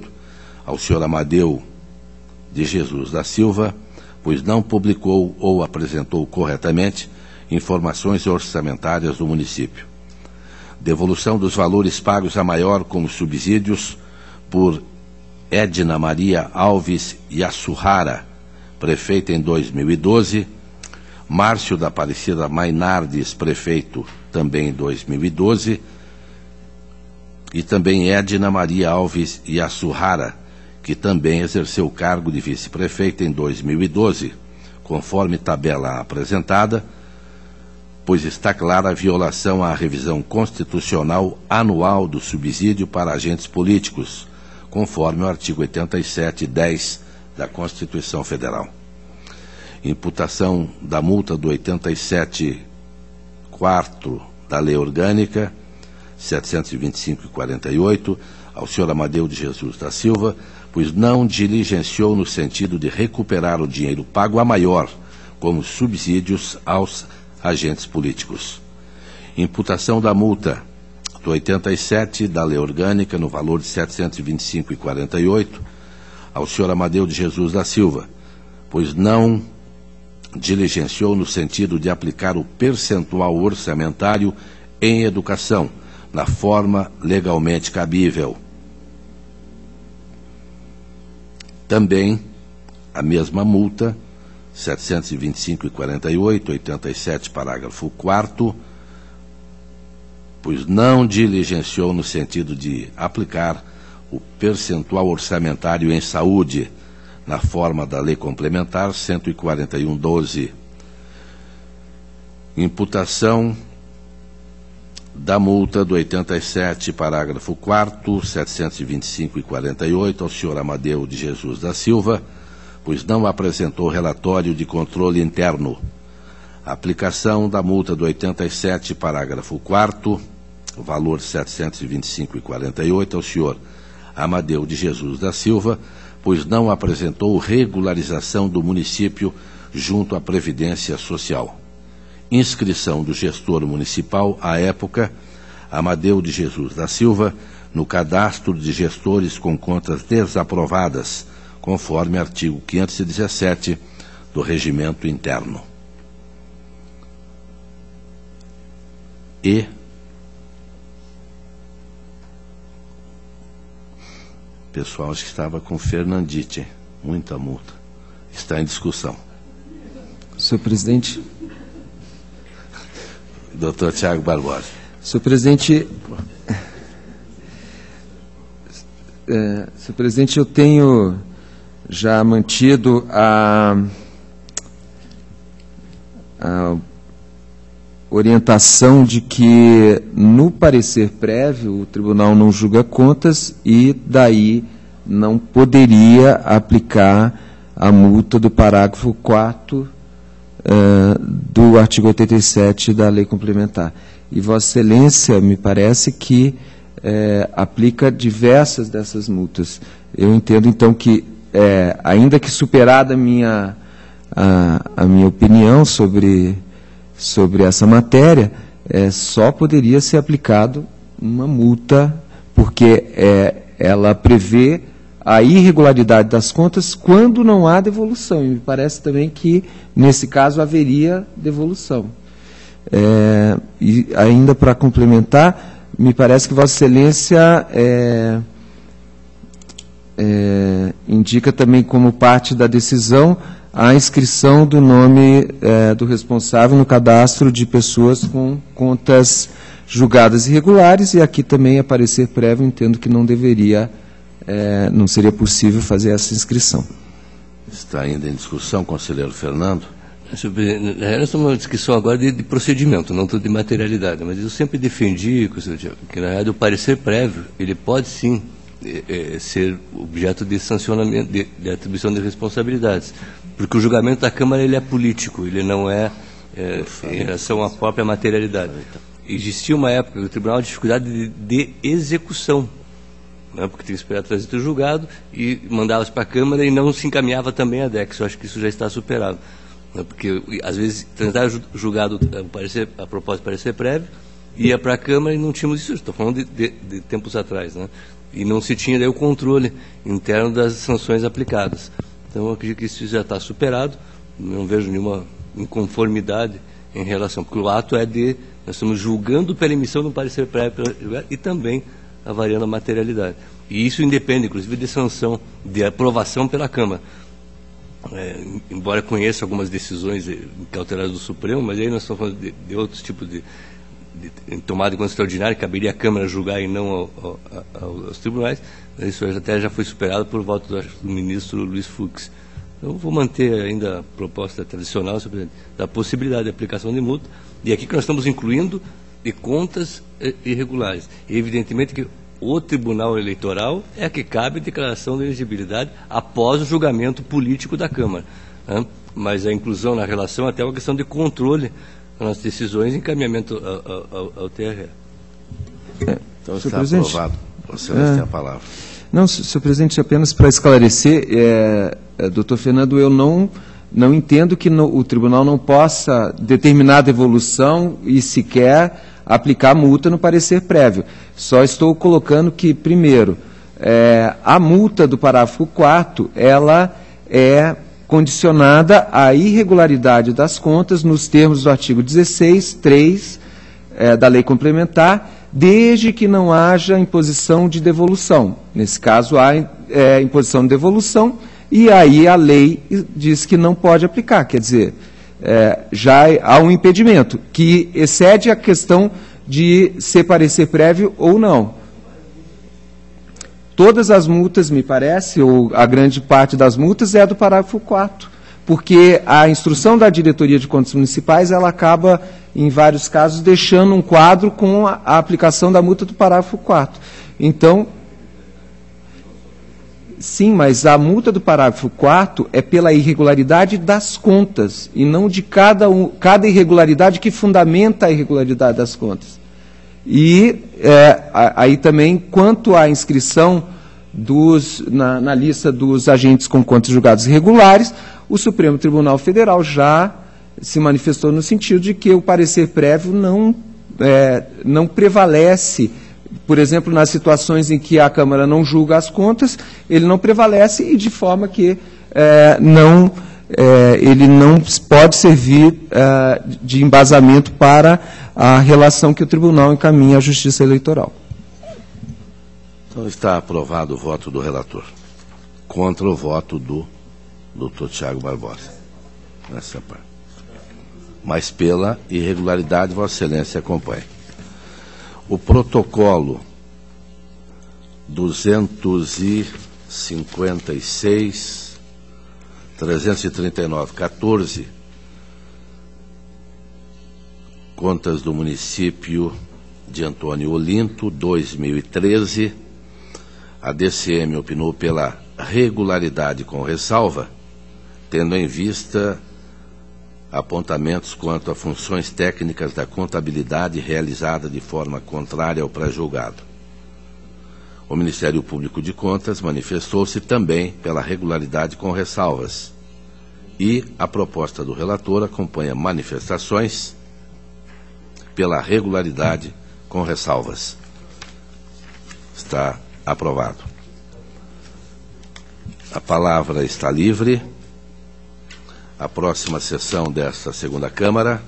ao senhor Amadeu de Jesus da Silva, pois não publicou ou apresentou corretamente informações orçamentárias do município. Devolução dos valores pagos a maior como subsídios por Edna Maria Alves Yassuhara, prefeita em 2012, Márcio da Aparecida Mainardes, prefeito também em 2012, e também Edna Maria Alves Yassuhara, que também exerceu o cargo de vice-prefeita em 2012, conforme tabela apresentada, pois está clara a violação à revisão constitucional anual do subsídio para agentes políticos, conforme o artigo 87(10) da Constituição Federal. Imputação da multa do 87(4) da Lei Orgânica 725,48 ao senhor Amadeu de Jesus da Silva, pois não diligenciou no sentido de recuperar o dinheiro pago a maior como subsídios aos agentes políticos. Imputação da multa do 87 da Lei Orgânica no valor de R$ 725,48 ao senhor Amadeu de Jesus da Silva, pois não diligenciou no sentido de aplicar o percentual orçamentário em educação, na forma legalmente cabível. Também a mesma multa, 725,48, 87, parágrafo 4º, pois não diligenciou no sentido de aplicar o percentual orçamentário em saúde, na forma da Lei Complementar 141/12. Imputação da multa do 87, parágrafo 4º, 725 e 48, ao senhor Amadeu de Jesus da Silva, pois não apresentou relatório de controle interno. Aplicação da multa do 87, parágrafo 4º, valor 725 e 48, ao senhor Amadeu de Jesus da Silva, pois não apresentou regularização do município junto à Previdência Social. Inscrição do gestor municipal, à época, Amadeu de Jesus da Silva, no cadastro de gestores com contas desaprovadas, conforme artigo 517 do Regimento Interno. E pessoal, acho que estava com Fernandite, muita multa. Está em discussão. Senhor presidente. Doutor Tiago Barbosa. Senhor presidente, senhor presidente, eu tenho já mantido a orientação de que, no parecer prévio, o tribunal não julga contas e, daí, não poderia aplicar a multa do parágrafo 4º do artigo 87 da Lei Complementar. E Vossa Excelência, me parece que aplica diversas dessas multas. Eu entendo, então, que, ainda que superada a minha opinião sobre essa matéria, só poderia ser aplicado uma multa, porque ela prevê a irregularidade das contas quando não há devolução. E me parece também que, nesse caso, haveria devolução. E ainda para complementar, me parece que Vossa Excelência indica também como parte da decisão a inscrição do nome do responsável no cadastro de pessoas com contas julgadas irregulares, e aqui também, a parecer prévio, entendo que não deveria, não seria possível fazer essa inscrição. Está ainda em discussão, conselheiro Fernando? Nós estamos numa discussão agora de procedimento, não de materialidade, mas eu sempre defendi, que na realidade o parecer prévio, ele pode sim ser objeto de sancionamento, de atribuição de responsabilidades, porque o julgamento da Câmara ele é político, ele não é em relação à própria materialidade. Existia uma época que o tribunal tinha dificuldade de execução, né, porque tinha que esperar trânsito julgado e mandava-se para a Câmara e não se encaminhava também a DEX. Eu acho que isso já está superado, né, porque às vezes transitava julgado a propósito de parecer prévio, ia para a Câmara e não tínhamos isso. Estou falando de tempos atrás, né? E não se tinha daí o controle interno das sanções aplicadas. Então, eu acredito que isso já está superado, não vejo nenhuma inconformidade em relação, porque o ato nós estamos julgando pela emissão de um parecer prévio e também avaliando a materialidade. E isso independe, inclusive, de sanção, de aprovação pela Câmara. Embora conheça algumas decisões cautelares do Supremo, mas aí nós estamos falando de outros tipos de tomada de conta extraordinária, caberia a Câmara julgar e não aos tribunais. Isso até já foi superado por voto do ministro Luiz Fux. Então, vou manter ainda a proposta tradicional da possibilidade de aplicação de multa, e aqui que nós estamos incluindo de contas irregulares. E, evidentemente, que o Tribunal Eleitoral é que cabe a declaração de elegibilidade após o julgamento político da Câmara, né? Mas a inclusão na relação até uma questão de controle nas decisões e encaminhamento ao TRE. Então está aprovado. Você tem a palavra. Não, senhor presidente, apenas para esclarecer, doutor Fernando, eu não entendo que o tribunal não possa determinar a devolução e sequer aplicar multa no parecer prévio. Só estou colocando que, primeiro, a multa do parágrafo 4º, ela é condicionada à irregularidade das contas nos termos do artigo 16(3) da Lei Complementar, desde que não haja imposição de devolução. Nesse caso, há imposição de devolução, e aí a lei diz que não pode aplicar. Quer dizer, já há um impedimento, que excede a questão de ser parecer prévio ou não. todas as multas, me parece, ou a grande parte das multas, é do parágrafo 4º, porque a instrução da Diretoria de Contas Municipais, ela acaba, em vários casos, deixando um quadro com a aplicação da multa do parágrafo 4º. Então, sim, mas a multa do parágrafo 4º é pela irregularidade das contas, e não de cada irregularidade que fundamenta a irregularidade das contas. E aí também, quanto à inscrição na lista dos agentes com contas julgadas irregulares, o Supremo Tribunal Federal já se manifestou no sentido de que o parecer prévio não prevalece, por exemplo, nas situações em que a Câmara não julga as contas, ele não prevalece, e de forma que ele não pode servir de embasamento para a relação que o Tribunal encaminha à Justiça Eleitoral. Então está aprovado o voto do relator, contra o voto do doutor Tiago Barbosa, nessa parte. Mas pela irregularidade, Vossa Excelência acompanha. O protocolo 339-14, contas do município de Antônio Olinto, 2013, a DCM opinou pela regularidade com ressalva, tendo em vista apontamentos quanto a funções técnicas da contabilidade realizada de forma contrária ao pré-julgado. O Ministério Público de Contas manifestou-se também pela regularidade com ressalvas, e a proposta do relator acompanha manifestações pela regularidade com ressalvas. Está aprovado. A palavra está livre. A próxima sessão desta segunda Câmara,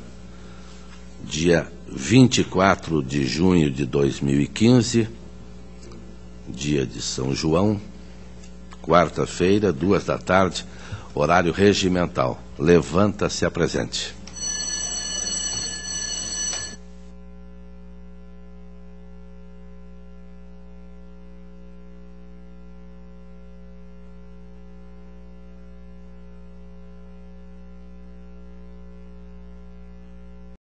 dia 24 de junho de 2015, dia de São João, quarta-feira, 14h, horário regimental. Levanta-se a presente.